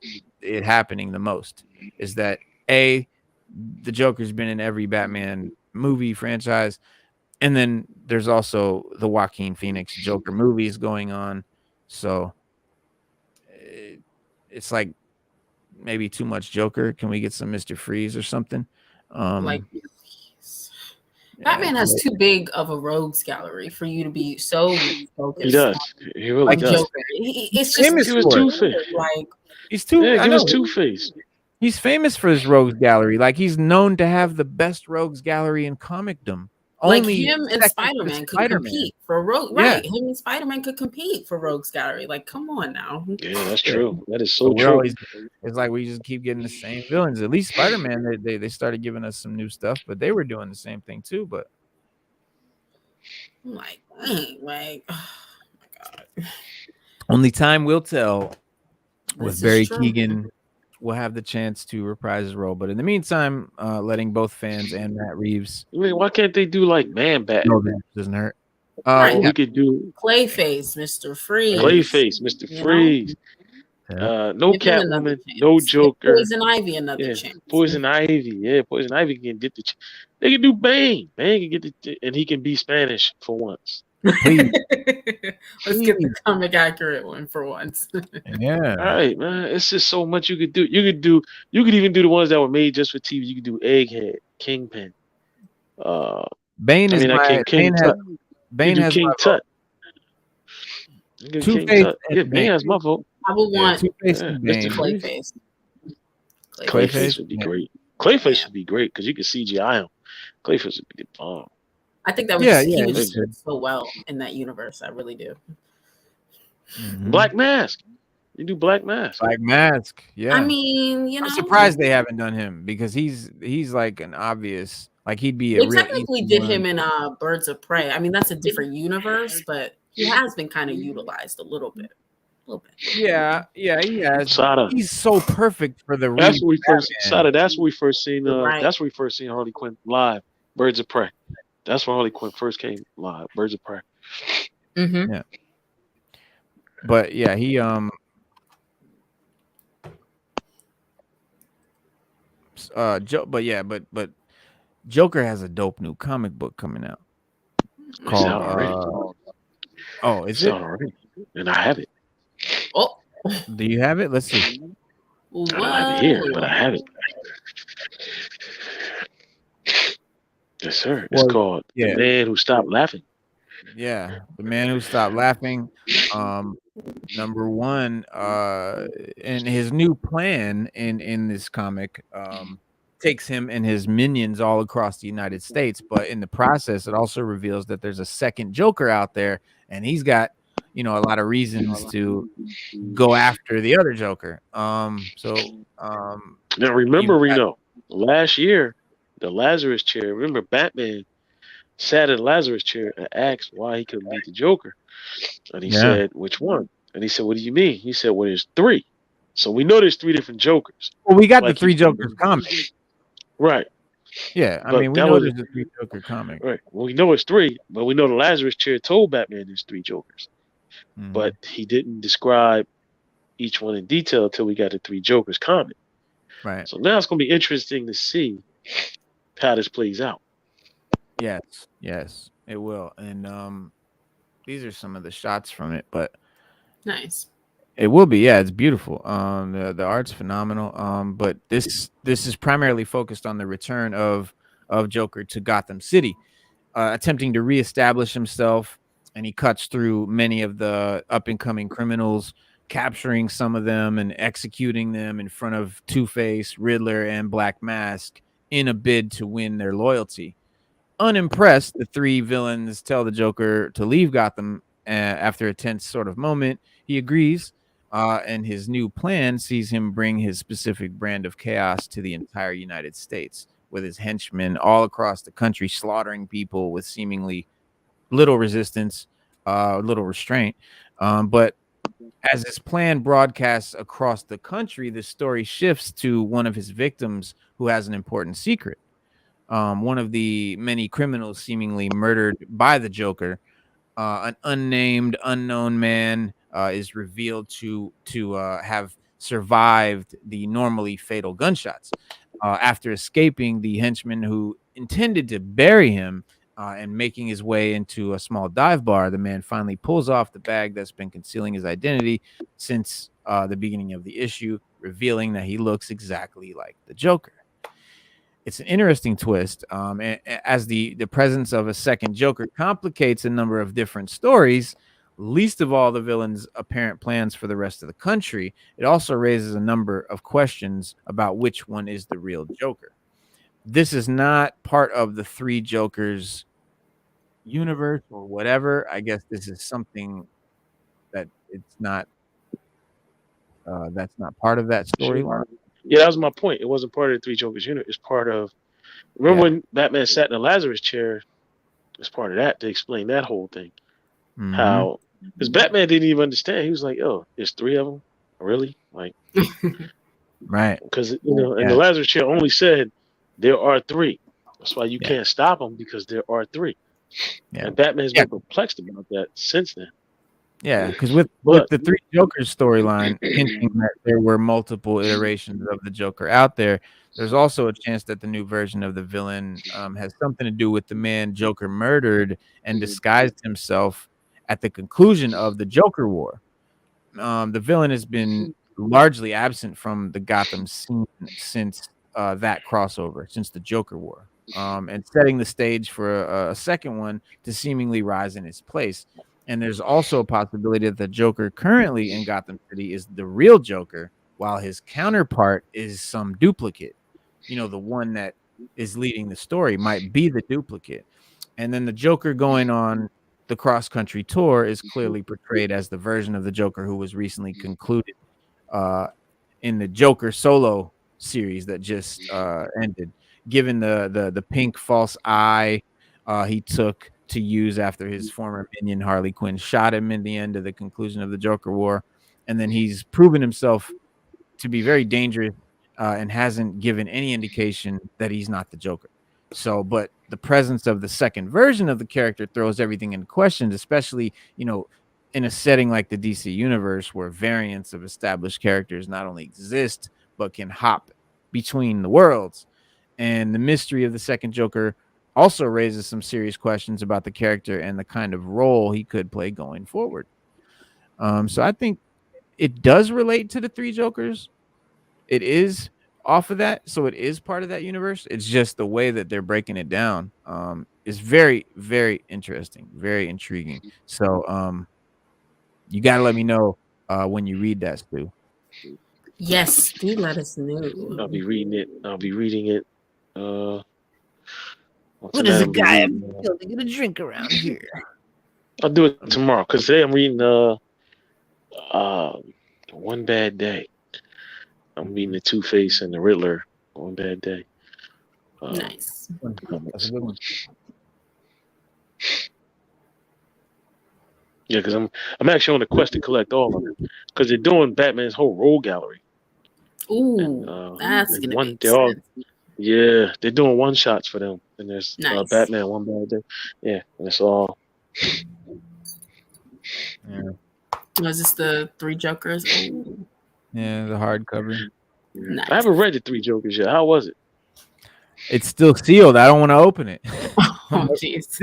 Speaker 1: it happening the most, is that the Joker's been in every Batman movie franchise, and then there's also the Joaquin Phoenix Joker movies going on, so it's like maybe too much Joker. Can we get some Mr. Freeze or something?
Speaker 3: Batman has too big of a rogues gallery for you to be so focused.
Speaker 2: He does. He really does.
Speaker 3: Joker. It's just
Speaker 2: he was Two-Faced.
Speaker 1: He's too.
Speaker 2: Yeah, he was Two-Faced.
Speaker 1: He's famous for his rogues gallery. Like, he's known to have the best rogues gallery in comicdom.
Speaker 3: Like him and Spider-Man could compete for rogue. Right, him and Spider-Man could compete for rogues gallery. Like, come on now.
Speaker 2: Yeah, that's true. That is so true.
Speaker 1: It's like we just keep getting the same villains. At least Spider-Man, they started giving us some new stuff, but they were doing the same thing too. But
Speaker 3: I'm like, oh my God.
Speaker 1: Only time will tell with Barry Keoghan. Will have the chance to reprise his role, but in the meantime, letting both fans and Matt Reeves.
Speaker 2: I mean, why can't they do like Man-Bat?
Speaker 1: No, that doesn't hurt.
Speaker 2: We could do
Speaker 3: Clayface, Mr. Freeze.
Speaker 2: Clayface, Mr. Freeze. No Catwoman, no Joker.
Speaker 3: Poison Ivy, another chance.
Speaker 2: Poison Ivy, Poison Ivy can get the. They can do Bane. Bane can get and he can be Spanish for once.
Speaker 3: Let's get the comic accurate one for once.
Speaker 1: Yeah.
Speaker 2: All right, man. It's just so much you could do. You could even do the ones that were made just for TV. You could do Egghead, Kingpin.
Speaker 1: Bane is King Tut. Bane has
Speaker 2: King Tut.
Speaker 1: Two-Face.
Speaker 2: Yeah, Bane has my vote.
Speaker 3: I would want
Speaker 2: Mr.
Speaker 3: Clayface.
Speaker 2: Clayface would be great. Clayface would be great because you could CGI him. Clayface would be the bomb.
Speaker 3: I think that was he would just do so well in that universe. I really do.
Speaker 2: Mm-hmm. Black Mask. You do Black Mask.
Speaker 1: Black Mask. Yeah.
Speaker 3: I mean,
Speaker 1: I'm surprised they haven't done him because he's like an obvious, like he'd be
Speaker 3: they technically did him in Birds of Prey. I mean, that's a different universe, but he has been kind of utilized a little bit.
Speaker 1: Yeah, he has. He's so perfect for the.
Speaker 2: That's where we first. That's where we first seen. That's where we first seen Harley Quinn live. Birds of Prey. That's where Harley Quinn first came live. Birds of Prey.
Speaker 3: Mm-hmm.
Speaker 1: Yeah. But yeah, he but Joker has a dope new comic book coming out. It's
Speaker 2: It's
Speaker 1: called
Speaker 2: out already.
Speaker 1: is
Speaker 2: It's
Speaker 1: it?
Speaker 2: out already, and I have it.
Speaker 3: Oh,
Speaker 1: Do you have it? Let's see.
Speaker 2: I don't have it here, but I have it. Yes, sir. It's
Speaker 1: Well,
Speaker 2: called
Speaker 1: yeah.
Speaker 2: The Man Who Stopped Laughing.
Speaker 1: Yeah, The Man Who Stopped Laughing. Number one, and his new plan in this comic takes him and his minions all across the United States, but in the process, it also reveals that there's a second Joker out there, and he's got a lot of reasons to go after the other Joker.
Speaker 2: Now remember, Reno, last year, the Lazarus chair. Remember, Batman sat in the Lazarus chair and asked why he couldn't beat the Joker, and he said, "Which one?" And he said, "What do you mean?" He said, "Well, there's three." So we know there's three different Jokers.
Speaker 1: Well, we got the Three Jokers comic.
Speaker 2: Right.
Speaker 1: Yeah, I mean, we know there's a Three Joker comic.
Speaker 2: Right. Well, we know it's three, but we know the Lazarus chair told Batman there's three Jokers.
Speaker 1: Mhm.
Speaker 2: But he didn't describe each one in detail until we got the Three Jokers comic.
Speaker 1: Right.
Speaker 2: So now it's going to be interesting to see how this plays out.
Speaker 1: Yes, it will. And these are some of the shots from it, but
Speaker 3: nice.
Speaker 1: It will be, yeah. It's beautiful. The art's phenomenal. But this is primarily focused on the return of Joker to Gotham City, attempting to reestablish himself, and he cuts through many of the up and coming criminals, capturing some of them and executing them in front of Two-Face, Riddler, and Black Mask in a bid to win their loyalty. Unimpressed, the three villains tell the Joker to leave Gotham. After a tense sort of moment, he agrees. And his new plan sees him bring his specific brand of chaos to the entire United States, with his henchmen all across the country slaughtering people with seemingly little resistance, little restraint. But as his plan broadcasts across the country, the story shifts to one of his victims who has an important secret. One of the many criminals seemingly murdered by the Joker, an unnamed, unknown man is revealed to have survived the normally fatal gunshots. After escaping, the henchman who intended to bury him and making his way into a small dive bar, the man finally pulls off the bag that's been concealing his identity since the beginning of the issue, revealing that he looks exactly like the Joker. It's an interesting twist, as the presence of a second Joker complicates a number of different stories, least of all the villain's apparent plans for the rest of the country. It also raises a number of questions about which one is the real Joker. This is not part of the Three Jokers universe or whatever. I guess this is something that it's not. That's not part of that storyline.
Speaker 2: Yeah, that was my point. It wasn't part of the Three Jokers unit. It's part of. Remember when Batman sat in the Lazarus chair? It's part of that to explain that whole thing.
Speaker 1: Mhm.
Speaker 2: How, because Batman didn't even understand. He was like, "Oh, there's three of them, really?" Like,
Speaker 1: right?
Speaker 2: Because and the Lazarus chair only said there are three. That's why you can't stop them, because there are three.
Speaker 1: Yeah.
Speaker 2: And Batman's been perplexed about that since then.
Speaker 1: Yeah, because with the Three Jokers storyline hinting that there were multiple iterations of the Joker out there, there's also a chance that the new version of the villain has something to do with the man Joker murdered and disguised himself at the conclusion of the Joker War. The villain has been largely absent from the Gotham scene since that crossover, since the Joker War, and setting the stage for a second one to seemingly rise in its place. And there's also a possibility that the Joker currently in Gotham City is the real Joker, while his counterpart is some duplicate. The one that is leading the story might be the duplicate. And then the Joker going on the cross-country tour is clearly portrayed as the version of the Joker who was recently concluded in the Joker solo series that just ended. Given the pink false eye he took to use after his former minion Harley Quinn shot him in the end of the conclusion of the Joker War, and then he's proven himself to be very dangerous and hasn't given any indication that he's not the Joker. So, but the presence of the second version of the character throws everything into question, especially in a setting like the DC universe, where variants of established characters not only exist but can hop between the worlds. And the mystery of the second Joker also raises some serious questions about the character and the kind of role he could play going forward. So I think it does relate to the three Jokers. It is off of that, so it is part of that universe. It's just the way that they're breaking it down is very, very interesting, very intriguing. So you got to let me know when you read that, Stu.
Speaker 3: Yes, do let us know.
Speaker 2: I'll be reading it. I'll be reading it.
Speaker 1: What does a guy have to get a drink around here?
Speaker 2: I'll do it tomorrow because today I'm reading One Bad Day. I'm reading the Two-Face and the Riddler. One Bad Day.
Speaker 3: Nice.
Speaker 1: That's a good one.
Speaker 2: Yeah, because I'm actually on a quest to collect all of them because they're doing Batman's whole role gallery.
Speaker 3: Ooh, that's gonna be
Speaker 2: yeah, they're doing one shots for them, and there's
Speaker 3: nice.
Speaker 2: Batman One Bad Day. Yeah, and it's all.
Speaker 1: Yeah.
Speaker 3: Was this the three Jokers? Ooh.
Speaker 1: Yeah, the hardcover.
Speaker 3: Nice.
Speaker 2: I haven't read the Three Jokers yet. How was it?
Speaker 1: It's still sealed. I don't want to open it.
Speaker 3: Oh, jeez.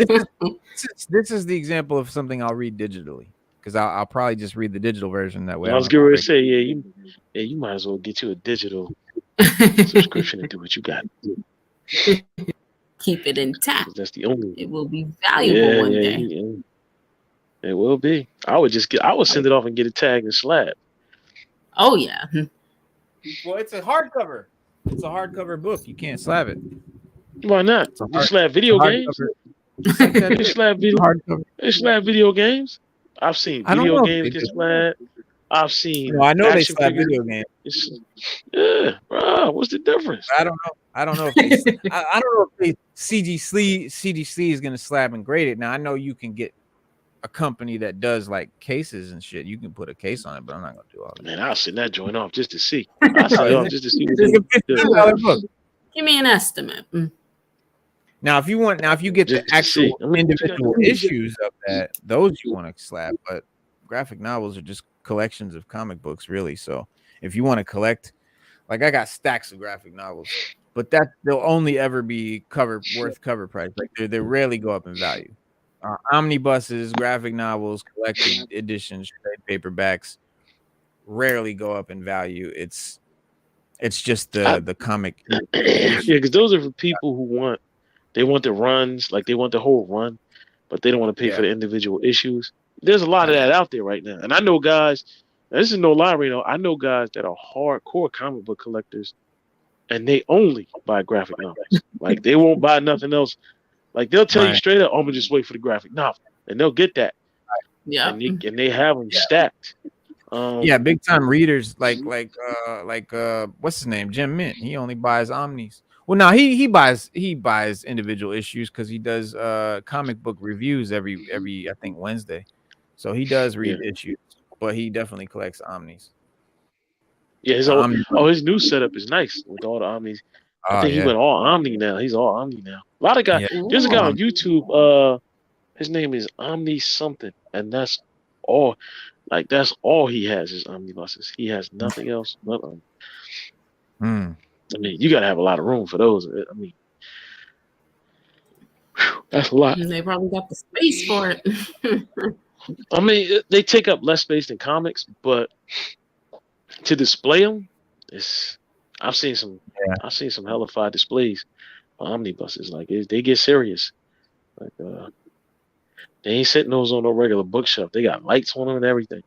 Speaker 1: This is the example of something I'll read digitally because I'll probably just read the digital version that way.
Speaker 2: I was going to say, you might as well get you a digital subscription and do what you got.
Speaker 3: Keep it intact.
Speaker 2: That's the only.
Speaker 3: It will be valuable one day.
Speaker 2: Yeah. It will be. I would send it off and get it tagged and slabbed.
Speaker 3: Oh yeah.
Speaker 1: Well, it's a hardcover. It's a hardcover book. You can't slab it.
Speaker 2: Why not? You slab video games. You slab video games. I've seen video games get slabbed. I've seen.
Speaker 1: No, I know they slap video games.
Speaker 2: Yeah, bro. What's the difference?
Speaker 1: I don't know. I don't know if I don't know if CGC is going to slab and grade it. Now I know you can get a company that does like cases and shit. You can put a case on it, but I'm not going to do all that.
Speaker 2: Man, I'll send that joint off just to see. I'll send it off just to see.
Speaker 1: Book.
Speaker 3: Give me an estimate.
Speaker 1: Now, if you get the actual individual issues of that, those you want to slap. But graphic novels are just collections of comic books, really. So if you want to collect, like I got stacks of graphic novels, but that they'll only ever be worth cover price. Like they rarely go up in value. Omnibuses, graphic novels, collected editions, trade paperbacks rarely go up in value. It's just the comic.
Speaker 2: Yeah, because those are for people who want the runs, like they want the whole run, but they don't want to pay for the individual issues. There's a lot of that out there right now, and I know guys. This is no lie, Reno. I know guys that are hardcore comic book collectors, and they only buy graphic novels. Like they won't buy nothing else. Like they'll tell you straight up, "I'm gonna just wait for the graphic novel," and they'll get that.
Speaker 3: Yeah,
Speaker 2: and they have them stacked.
Speaker 1: Big time readers like what's his name, Jim Mint. He only buys omnis. Well, now he buys individual issues because he does comic book reviews every I think Wednesday, so he does read issues, but he definitely collects omnis.
Speaker 2: Yeah, his new setup is nice with all the omnis. I think he went all Omni now. He's all Omni now. A lot of guys. Yeah. There's a guy on YouTube. His name is Omni something, and that's all. Like that's all he has is omnibuses. He has nothing else but I mean, you gotta have a lot of room for those. I mean, that's a lot.
Speaker 3: And they probably got the space for it.
Speaker 2: I mean, they take up less space than comics, but to display them, I've seen some hellified displays for omnibuses. Like they get serious. Like they ain't setting those on no regular bookshelf. They got lights on them and everything.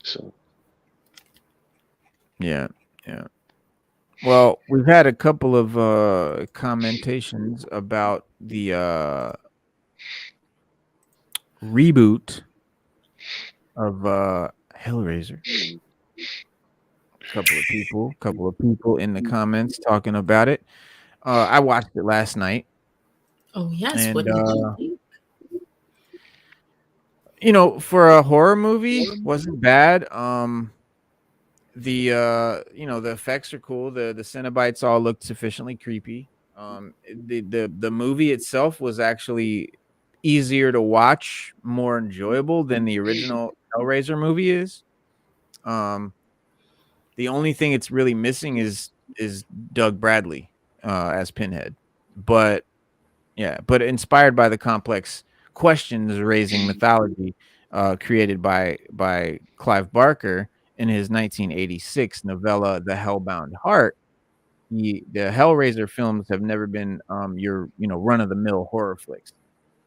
Speaker 2: So
Speaker 1: yeah. Well, we've had a couple of commentations about the reboot of Hellraiser. Couple of people in the comments talking about it. I watched it last night.
Speaker 3: Oh yes, what did you think?
Speaker 1: For a horror movie, wasn't bad. The effects are cool. The Cenobites all looked sufficiently creepy. The movie itself was actually easier to watch, more enjoyable than the original Hellraiser movie is. The only thing it's really missing is Doug Bradley as Pinhead, but inspired by the complex questions raising mythology created by Clive Barker in his 1986 novella The Hellbound Heart. The Hellraiser films have never been your run of the mill horror flicks.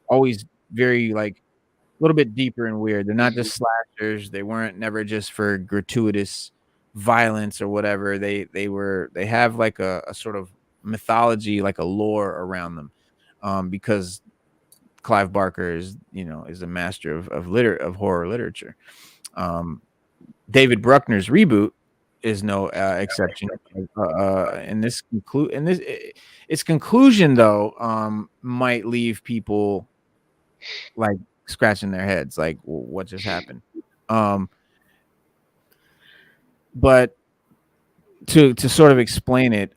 Speaker 1: Always very like a little bit deeper and weird. They're not just slashers. They weren't never just for gratuitous violence or whatever. They have like a sort of mythology, like a lore around them, because Clive Barker is a master of horror literature. David Bruckner's reboot is no exception. Its conclusion though might leave people like scratching their heads, like, well, what just happened? But to sort of explain it,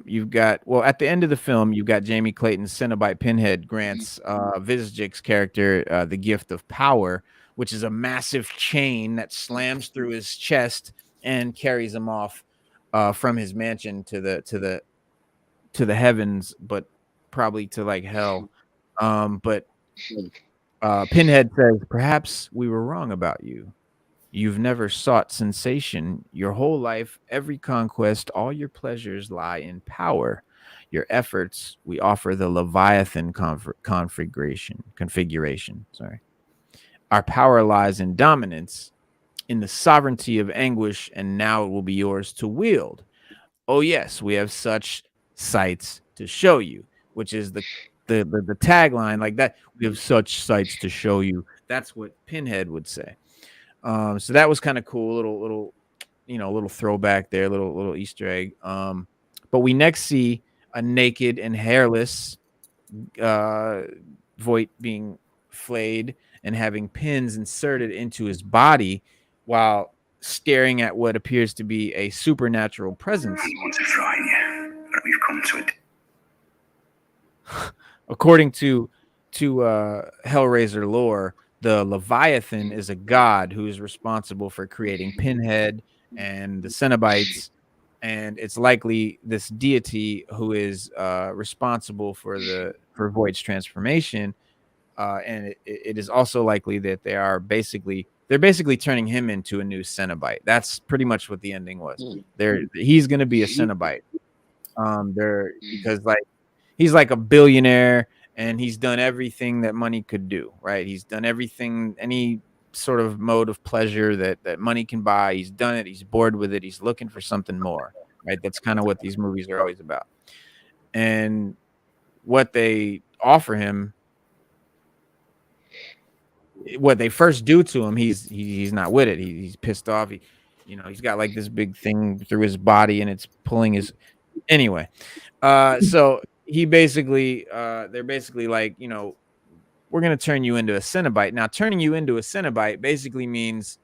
Speaker 1: you've got at the end of the film, you've got Jamie Clayton's Cenobite Pinhead grants Vizjik's character the gift of power, which is a massive chain that slams through his chest and carries him off from his mansion to the heavens, but probably to like hell. But Pinhead says, "Perhaps we were wrong about you. You've never sought sensation. Your whole life, every conquest, all your pleasures lie in power. Your efforts, we offer the Leviathan configuration. Sorry. Our power lies in dominance, in the sovereignty of anguish, and now it will be yours to wield. Oh yes, we have such sights to show you," which is the tagline, like that. We have such sights to show you. That's what Pinhead would say. So that was kind of cool, little throwback there, little Easter egg. But we next see a naked and hairless Voight being flayed and having pins inserted into his body while staring at what appears to be a supernatural presence.
Speaker 4: I want to frighten you, but we've come to it.
Speaker 1: According to Hellraiser lore, the Leviathan is a god who is responsible for creating Pinhead and the Cenobites, and it's likely this deity who is responsible for Voight's transformation, and it is also likely that they're basically turning him into a new Cenobite. That's pretty much what the ending was. He's going to be a Cenobite. Because like he's like a billionaire. And he's done everything that money could do, right? He's done everything, any sort of mode of pleasure that money can buy. He's done it. He's bored with it. He's looking for something more, right? That's kind of what these movies are always about. And what they offer him, what they first do to him, he's not with it. He's pissed off. He's got like this big thing through his body, and it's pulling his. Anyway, so. They're basically like, we're going to turn you into a Cenobite. Now, turning you into a Cenobite basically means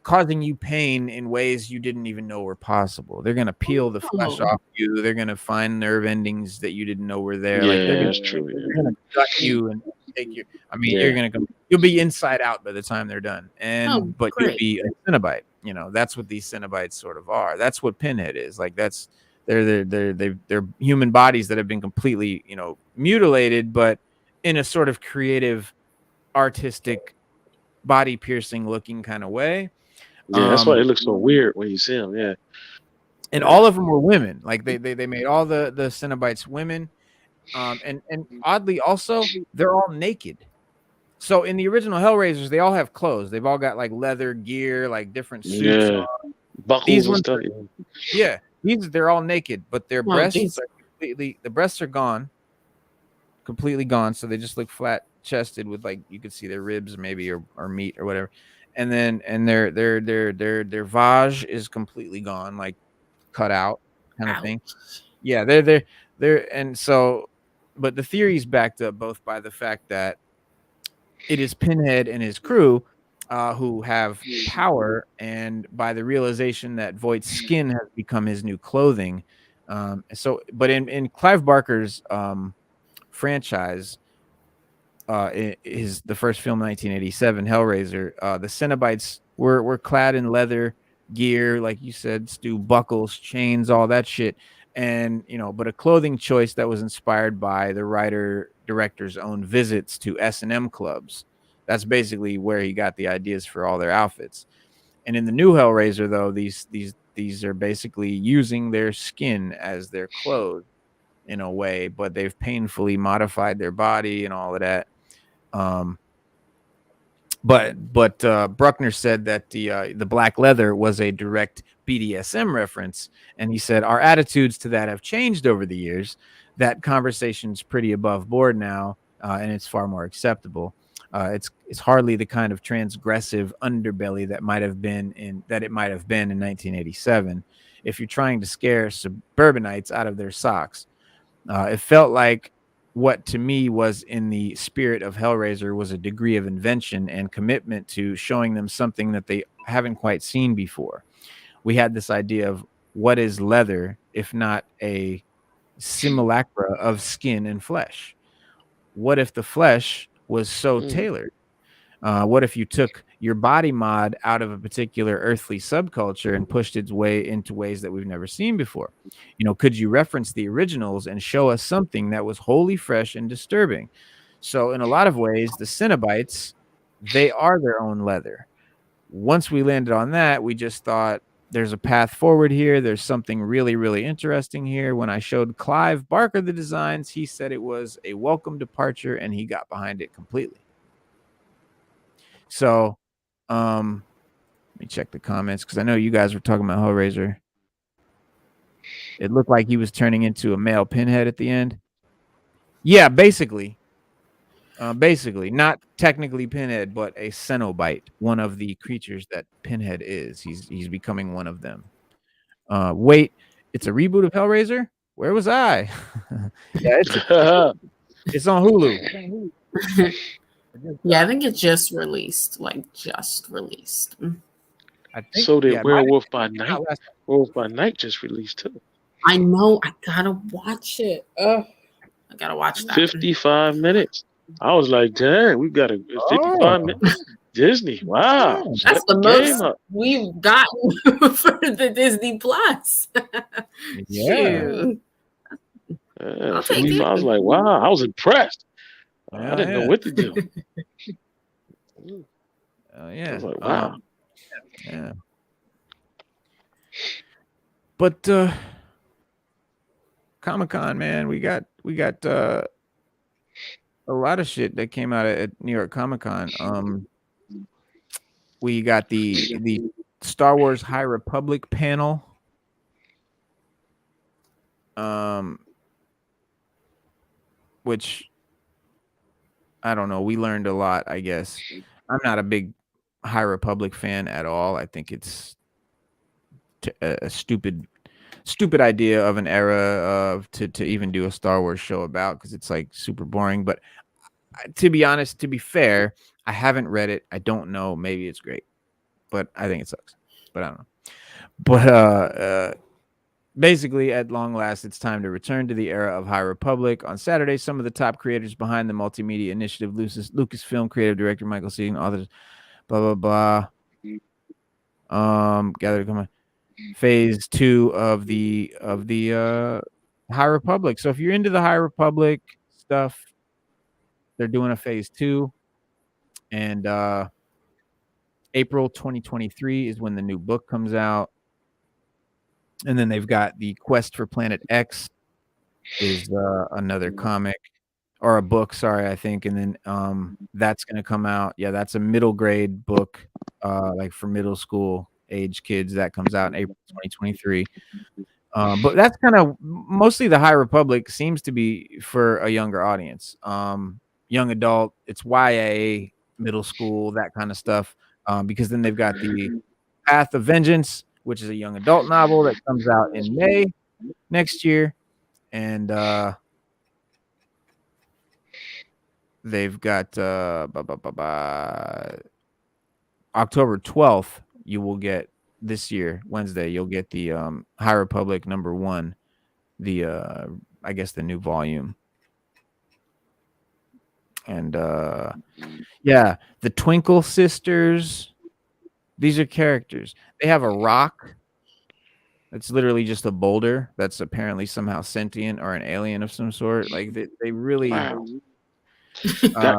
Speaker 1: causing you pain in ways you didn't even know were possible. They're going to peel the flesh off you. They're going to find nerve endings that you didn't know were there.
Speaker 2: Yeah, that's true.
Speaker 1: They're going to gut you and take your. I mean, you'll be inside out by the time they're done. But you'll be a Cenobite. That's what these Cenobites sort of are. That's what Pinhead is. Like that's. They're human bodies that have been completely, mutilated, but in a sort of creative, artistic, body piercing looking kind of way.
Speaker 2: Yeah, that's why it looks so weird when you see them. Yeah,
Speaker 1: and all of them were women. Like they made all the Cenobites women, and oddly also they're all naked. So in the original Hellraisers, they all have clothes. They've all got like leather gear, like different suits.
Speaker 2: Yeah, buckles and stuff.
Speaker 1: Yeah. They're all naked, but their breasts are the breasts are gone, completely gone. So they just look flat chested with like you could see their ribs maybe or meat or whatever. And their vag is completely gone, like cut out kind of thing. Yeah, they're and so, but the theory is backed up both by the fact that it is Pinhead and his crew who have power, and by the realization that Voight's skin has become his new clothing. But in Clive Barker's franchise, the first film, 1987, Hellraiser, the Cenobites were clad in leather gear, like you said, Stu, buckles, chains, all that shit. And, but a clothing choice that was inspired by the writer-director's own visits to S&M clubs. That's basically where he got the ideas for all their outfits. And in the new Hellraiser, though, these are basically using their skin as their clothes in a way, but they've painfully modified their body and all of that. But Bruckner said that the black leather was a direct BDSM reference, and he said our attitudes to that have changed over the years. That conversation's pretty above board now, and it's far more acceptable. It's hardly the kind of transgressive underbelly that it might have been in 1987. If you're trying to scare suburbanites out of their socks, it felt like what to me was in the spirit of Hellraiser was a degree of invention and commitment to showing them something that they haven't quite seen before. We had this idea of what is leather, if not a simulacra of skin and flesh? What if the flesh was so tailored? What if you took your body mod out of a particular earthly subculture and pushed its way into ways that we've never seen before? Could you reference the originals and show us something that was wholly fresh and disturbing? So in a lot of ways, the Cenobites, they are their own leather. Once we landed on that, we just thought there's a path forward here. There's something really, really interesting here. When I showed Clive Barker the designs, he said it was a welcome departure and he got behind it completely. So, let me check the comments because I know you guys were talking about Hellraiser. It looked like he was turning into a male Pinhead at the end. Yeah, basically, not technically Pinhead, but a Cenobite, one of the creatures that Pinhead is. He's becoming one of them. Wait, it's a reboot of Hellraiser? Where was I? Yeah, it's on Hulu.
Speaker 3: Yeah, I think it just released. I think,
Speaker 2: so did Werewolf by Night. Werewolf by Night just released too.
Speaker 3: I know. I gotta watch it. I gotta watch that.
Speaker 2: 55 minutes. I was like, dang, we've got a 55 minutes. Disney. Wow.
Speaker 3: That's the most we've gotten for the Disney Plus.
Speaker 2: Yeah. I was like, wow, I was impressed. I didn't know what to do.
Speaker 1: Yeah.
Speaker 2: I was like, wow.
Speaker 1: Yeah. But Comic-Con, man, we got a lot of shit that came out at New York Comic-Con. We got the Star Wars High Republic panel. Which I don't know. We learned a lot, I guess. I'm not a big High Republic fan at all. I think it's a stupid idea of an era to even do a Star Wars show about, because it's like super boring. But to be honest, to be fair, I haven't read it. I don't know. Maybe it's great, but I think it sucks. But I don't know. But basically, at long last, it's time to return to the era of High Republic. On Saturday, some of the top creators behind the multimedia initiative, Lucasfilm creative director Michael Seaton, authors, blah blah blah. Gathered to come on phase 2 of the High Republic. So if you're into the High Republic stuff, they're doing a phase 2, and April 2023 is when the new book comes out. And then they've got the Quest for Planet X is another comic or a book, sorry, I think. And then that's going to come out. Yeah, that's a middle grade book, like for middle school age kids. That comes out in April 2023. But that's kind of mostly the High Republic seems to be for a younger audience, young adult. It's YA, middle school, that kind of stuff. Because then they've got the Path of Vengeance, which is a young adult novel that comes out in May next year. And they've got October 12th, you will get this year, Wednesday, you'll get the High Republic #1, the I guess the new volume. And yeah, the Twinkle sisters These are characters. They have a rock. It's literally just a boulder that's apparently somehow sentient or an alien of some sort. Like they really
Speaker 2: got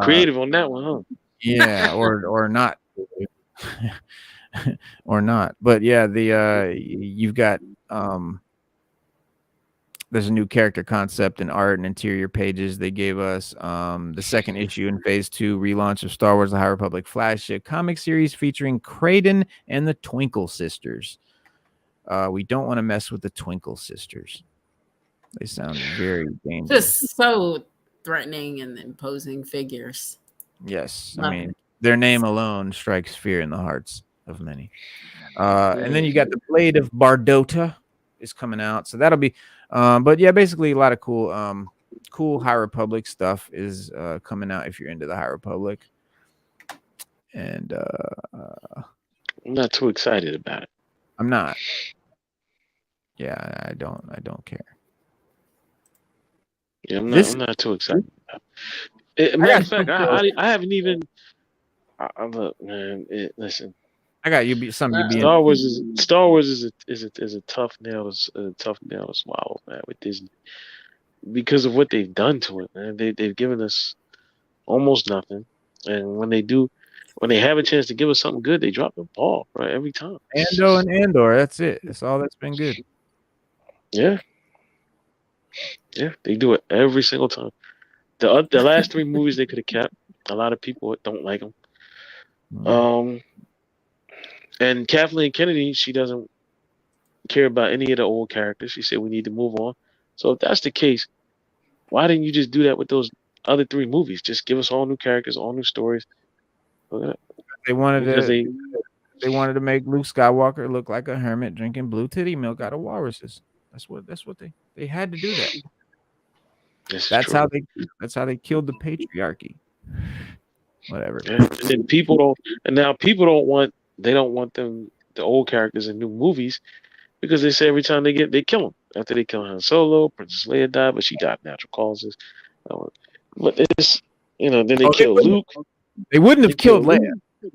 Speaker 2: creative on that one, huh?
Speaker 1: Yeah, or not. Or not. But yeah, you've got there's a new character concept and art and interior pages they gave us. The second issue in phase 2 relaunch of Star Wars: The High Republic Flagship comic series featuring Kraton and the Twinkle sisters. We don't want to mess with the Twinkle sisters. They sound very dangerous.
Speaker 3: Just so threatening and imposing figures.
Speaker 1: Yes.
Speaker 3: Love
Speaker 1: I mean,
Speaker 3: it.
Speaker 1: their name alone strikes fear in the hearts of many. And then you got the Blade of Bardota is coming out. So that'll be but yeah, basically a lot of cool High Republic stuff is coming out if you're into the High Republic. And
Speaker 2: I'm not too excited about it.
Speaker 1: I'm not. Yeah, I don't care.
Speaker 2: Yeah, I'm not too excited about it. Matter of fact, I haven't even. Look, man. Listen,
Speaker 1: I got you. Something.
Speaker 2: Star Wars is a tough nail to swallow, man. With Disney, because of what they've done to it, man. They've given us almost nothing, and when they have a chance to give us something good, they drop the ball, right, every time.
Speaker 1: Andor. That's it. That's all that's been good.
Speaker 2: Yeah, they do it every single time. The last 3 movies they could have kept. A lot of people don't like them. And Kathleen Kennedy, she doesn't care about any of the old characters. She said we need to move on. So if that's the case, why didn't you just do that with those other 3 movies? Just give us all new characters, all new stories.
Speaker 1: They wanted to make Luke Skywalker look like a hermit drinking blue titty milk out of walruses. That's what they had to do that. That's how they killed the patriarchy. Whatever.
Speaker 2: And then people don't want the old characters in new movies because they say every time they kill them. After they kill Han Solo, Princess Leia died, but she died of natural causes. But this, then they kill Luke.
Speaker 1: They wouldn't have killed Leia. Yeah,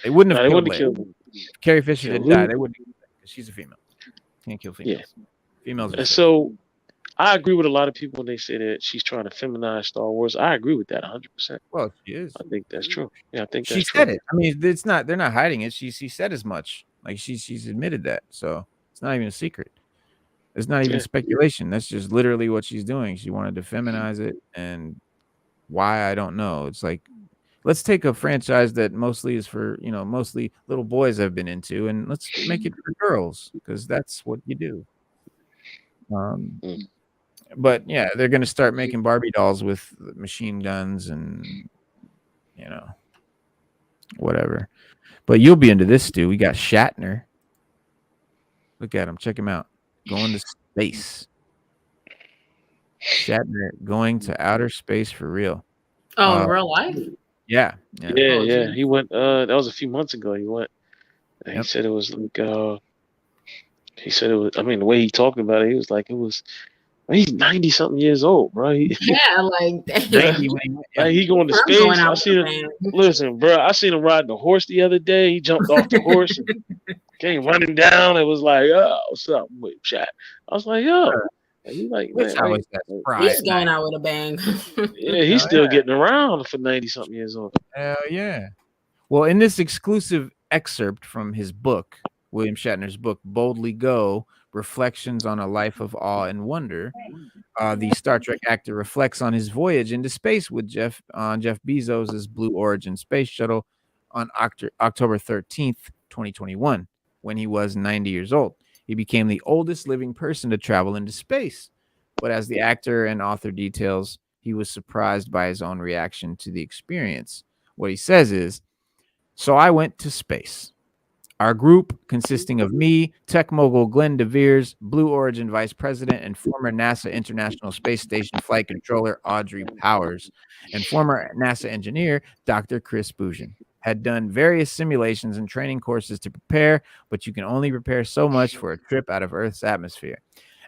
Speaker 1: they wouldn't have killed Leia. If Carrie Fisher didn't die, they wouldn't. Because she's a female. Can't kill females. Yeah. Females.
Speaker 2: And so, I agree with a lot of people when they say that she's trying to feminize Star Wars. I agree with that 100%.
Speaker 1: Well, she is.
Speaker 2: I think that's true. Yeah, I think
Speaker 1: she said it. I mean, it's not. They're not hiding it. She said as much. Like she's admitted that. So it's not even a secret. It's not even speculation. That's just literally what she's doing. She wanted to feminize it, and why I don't know. It's like, let's take a franchise that mostly is for mostly little boys have been into, and let's make it for girls because that's what you do. But yeah, they're going to start making Barbie dolls with machine guns and whatever. But you'll be into this, Stu. We got Shatner. Look at him. Check him out. Going to space. Shatner going to outer space for real.
Speaker 3: Oh, in real life?
Speaker 1: Yeah.
Speaker 2: He went. That was a few months ago. He went. He said it was like. He said it was. I mean, the way he talked about it, he was like it was. He's 90-something years old, bro.
Speaker 3: Yeah, like 90,
Speaker 2: like he going to space. I seen him. Listen, bro. I seen him riding the horse the other day. He jumped off the horse and came running down. It was like, oh, what's up with Shat? I was like, yo. And he's like, man,
Speaker 3: he's going out with a bang.
Speaker 2: Yeah, he's still getting around for 90-something years old.
Speaker 1: Hell yeah. Well, in this exclusive excerpt from his book, William Shatner's book, Boldly Go, Reflections on a Life of Awe and Wonder, the Star Trek actor reflects on his voyage into space with Jeff Bezos' Blue Origin space shuttle on October 13th, 2021, when he was 90 years old. He became the oldest living person to travel into space. But as the actor and author details, he was surprised by his own reaction to the experience. What he says is, "So I went to space. Our group, consisting of me, tech mogul Glenn DeVeers, Blue Origin vice president and former NASA International Space Station flight controller Audrey Powers, and former NASA engineer Dr. Chris Bougen, had done various simulations and training courses to prepare, but you can only prepare so much for a trip out of Earth's atmosphere.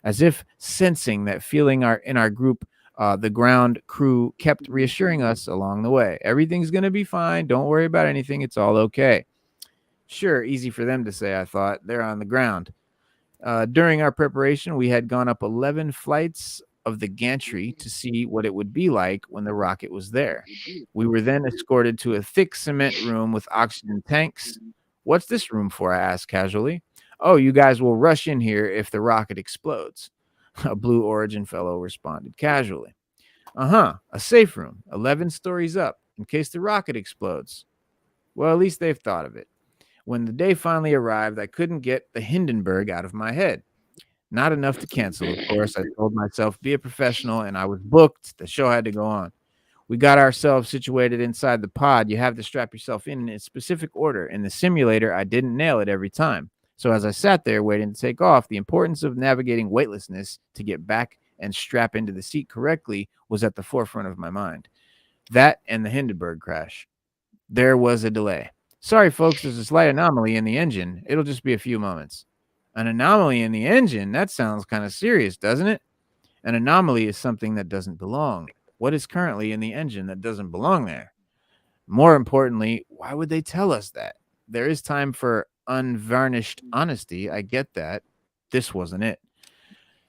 Speaker 1: As if sensing that feeling in our group, the ground crew kept reassuring us along the way. Everything's going to be fine. Don't worry about anything. It's all okay. Sure, easy for them to say, I thought. They're on the ground. During our preparation, we had gone up 11 flights of the gantry to see what it would be like when the rocket was there. We were then escorted to a thick cement room with oxygen tanks. What's this room for? I asked casually. Oh, you guys will rush in here if the rocket explodes. A Blue Origin fellow responded casually. A safe room, 11 stories up, in case the rocket explodes. Well, at least they've thought of it. When the day finally arrived, I couldn't get the Hindenburg out of my head. Not enough to cancel, of course. I told myself, be a professional, and I was booked. The show had to go on. We got ourselves situated inside the pod. You have to strap yourself in a specific order. In the simulator, I didn't nail it every time. So as I sat there waiting to take off, the importance of navigating weightlessness to get back and strap into the seat correctly was at the forefront of my mind. That and the Hindenburg crash. There was a delay. Sorry, folks, there's a slight anomaly in the engine. It'll just be a few moments. An anomaly in the engine? That sounds kind of serious, doesn't it? An anomaly is something that doesn't belong. What is currently in the engine that doesn't belong there? More importantly, why would they tell us that? There is time for unvarnished honesty. I get that. This wasn't it.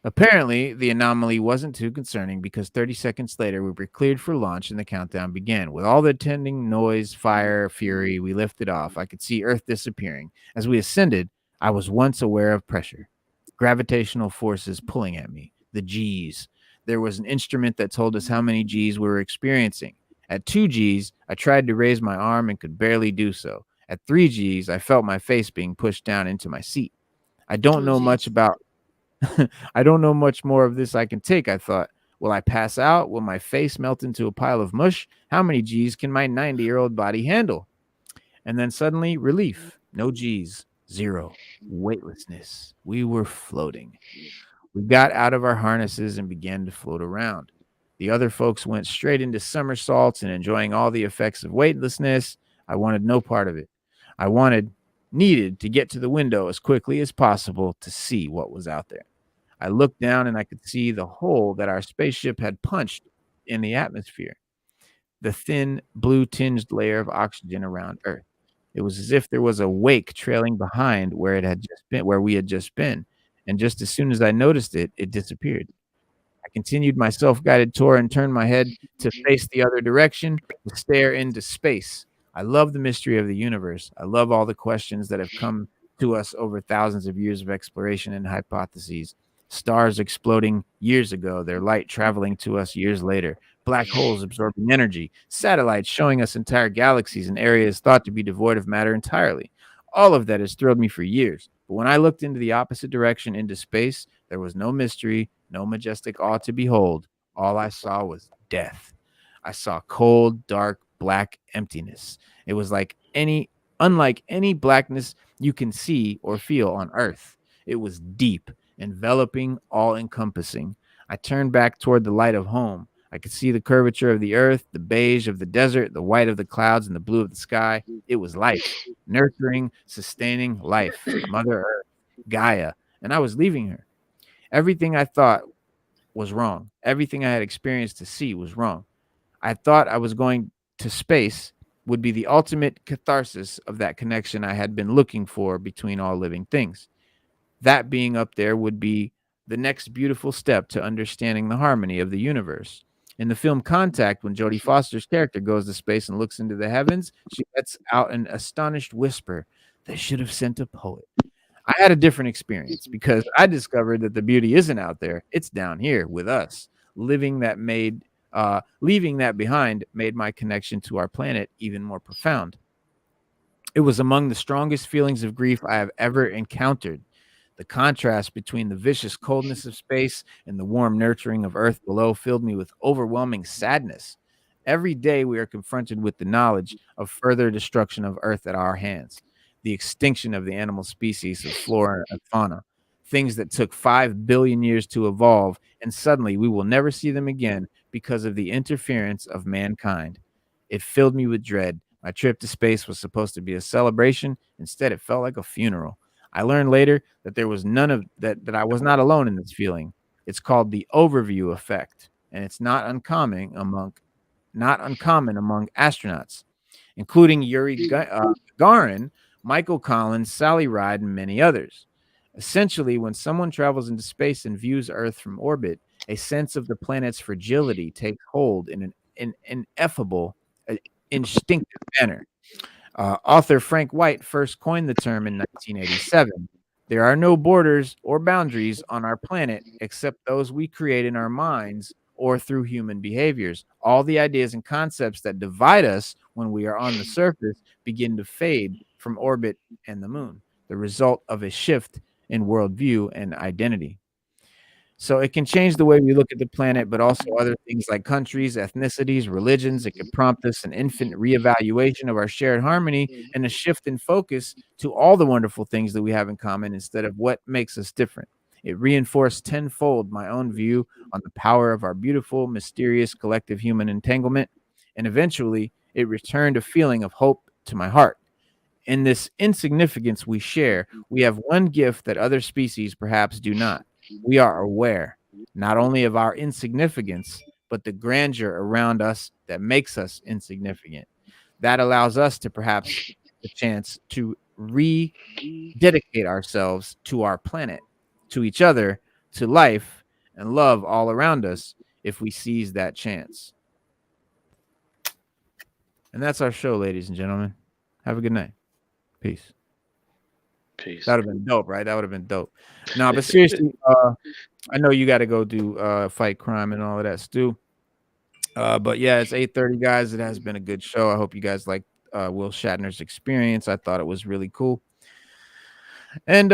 Speaker 1: Apparently, the anomaly wasn't too concerning because 30 seconds later, we were cleared for launch and the countdown began. With all the attending noise, fire, fury, we lifted off. I could see Earth disappearing. As we ascended, I was once aware of pressure. Gravitational forces pulling at me. The G's. There was an instrument that told us how many G's we were experiencing. At 2 G's, I tried to raise my arm and could barely do so. At 3 G's, I felt my face being pushed down into my seat. I don't know much more of this I can take, I thought. Will I pass out? Will my face melt into a pile of mush? How many G's can my 90-year-old body handle? And then suddenly, relief. No G's. Zero. Weightlessness. We were floating. We got out of our harnesses and began to float around. The other folks went straight into somersaults and enjoying all the effects of weightlessness. I wanted no part of it. I needed to get to the window as quickly as possible to see what was out there. I looked down and I could see the hole that our spaceship had punched in the atmosphere, the thin blue-tinged layer of oxygen around Earth. It was as if there was a wake trailing behind where we had just been, and just as soon as I noticed it, it disappeared. I continued my self-guided tour and turned my head to face the other direction, to stare into space. I love the mystery of the universe. I love all the questions that have come to us over thousands of years of exploration and hypotheses. Stars exploding years ago, their light traveling to us years later. Black holes absorbing energy. Satellites showing us entire galaxies and areas thought to be devoid of matter entirely. All of that has thrilled me for years. But when I looked into the opposite direction, into space, there was no mystery, no majestic awe to behold. All I saw was death. I saw cold, dark, black emptiness. It was unlike any blackness you can see or feel on Earth. It was deep, enveloping, all-encompassing. I turned back toward the light of home. I could see the curvature of the earth, the beige of the desert, the white of the clouds, and the blue of the sky. It was life, nurturing, sustaining life, Mother Earth, Gaia, and I was leaving her. Everything I thought was wrong. Everything I had experienced to see was wrong. I thought I was going to space would be the ultimate catharsis of that connection I had been looking for between all living things. That being up there would be the next beautiful step to understanding the harmony of the universe. In the film Contact, when Jodie Foster's character goes to space and looks into the heavens, she lets out an astonished whisper, "They should have sent a poet." I had a different experience because I discovered that the beauty isn't out there. It's down here with us. Leaving that behind made my connection to our planet even more profound. It was among the strongest feelings of grief I have ever encountered. The contrast between the vicious coldness of space and the warm nurturing of Earth below filled me with overwhelming sadness. Every day we are confronted with the knowledge of further destruction of Earth at our hands, the extinction of the animal species of flora and fauna, things that took 5 billion years to evolve, and suddenly we will never see them again because of the interference of mankind. It filled me with dread. My trip to space was supposed to be a celebration. Instead, it felt like a funeral. I learned later that there was none of that I was not alone in this feeling. It's called the overview effect, and it's not uncommon among astronauts, including Yuri Gagarin. Michael Collins, Sally Ride, and many others. Essentially, when someone travels into space and views Earth from orbit, a sense of the planet's fragility takes hold in an ineffable, instinctive manner. Author Frank White first coined the term in 1987. There are no borders or boundaries on our planet except those we create in our minds or through human behaviors. All the ideas and concepts that divide us when we are on the surface begin to fade from orbit and the moon, the result of a shift in worldview and identity. So it can change the way we look at the planet, but also other things like countries, ethnicities, religions. It could prompt us an infinite reevaluation of our shared harmony and a shift in focus to all the wonderful things that we have in common instead of what makes us different. It reinforced tenfold my own view on the power of our beautiful, mysterious, collective human entanglement, and eventually it returned a feeling of hope to my heart. In this insignificance we share, we have one gift that other species perhaps do not. We are aware not only of our insignificance, but the grandeur around us that makes us insignificant. That allows us to perhaps the chance to rededicate ourselves to our planet, to each other, to life, and love all around us if we seize that chance. And that's our show, ladies and gentlemen. Have a good night. Peace.
Speaker 2: Peace.
Speaker 1: That would have been dope, right? That would have been dope. No, but seriously, I know you got to go do fight crime and all of that, Stu. But yeah, it's 8:30, guys. It has been a good show. I hope you guys liked Will Shatner's experience. I thought it was really cool. And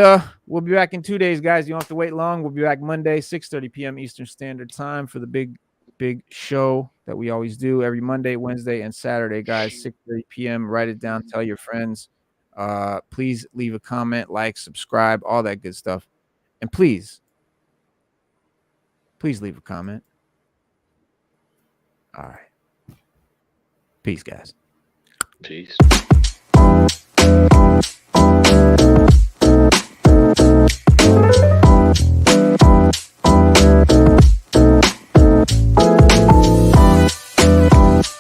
Speaker 1: we'll be back in 2 days, guys. You don't have to wait long. We'll be back Monday, 6:30 p.m. Eastern Standard Time for the big show that we always do every Monday, Wednesday, and Saturday, guys. 6:30 p.m. Write it down. Tell your friends. Please leave a comment, like, subscribe, all that good stuff. And please leave a comment. All right. Peace, guys.
Speaker 2: Peace.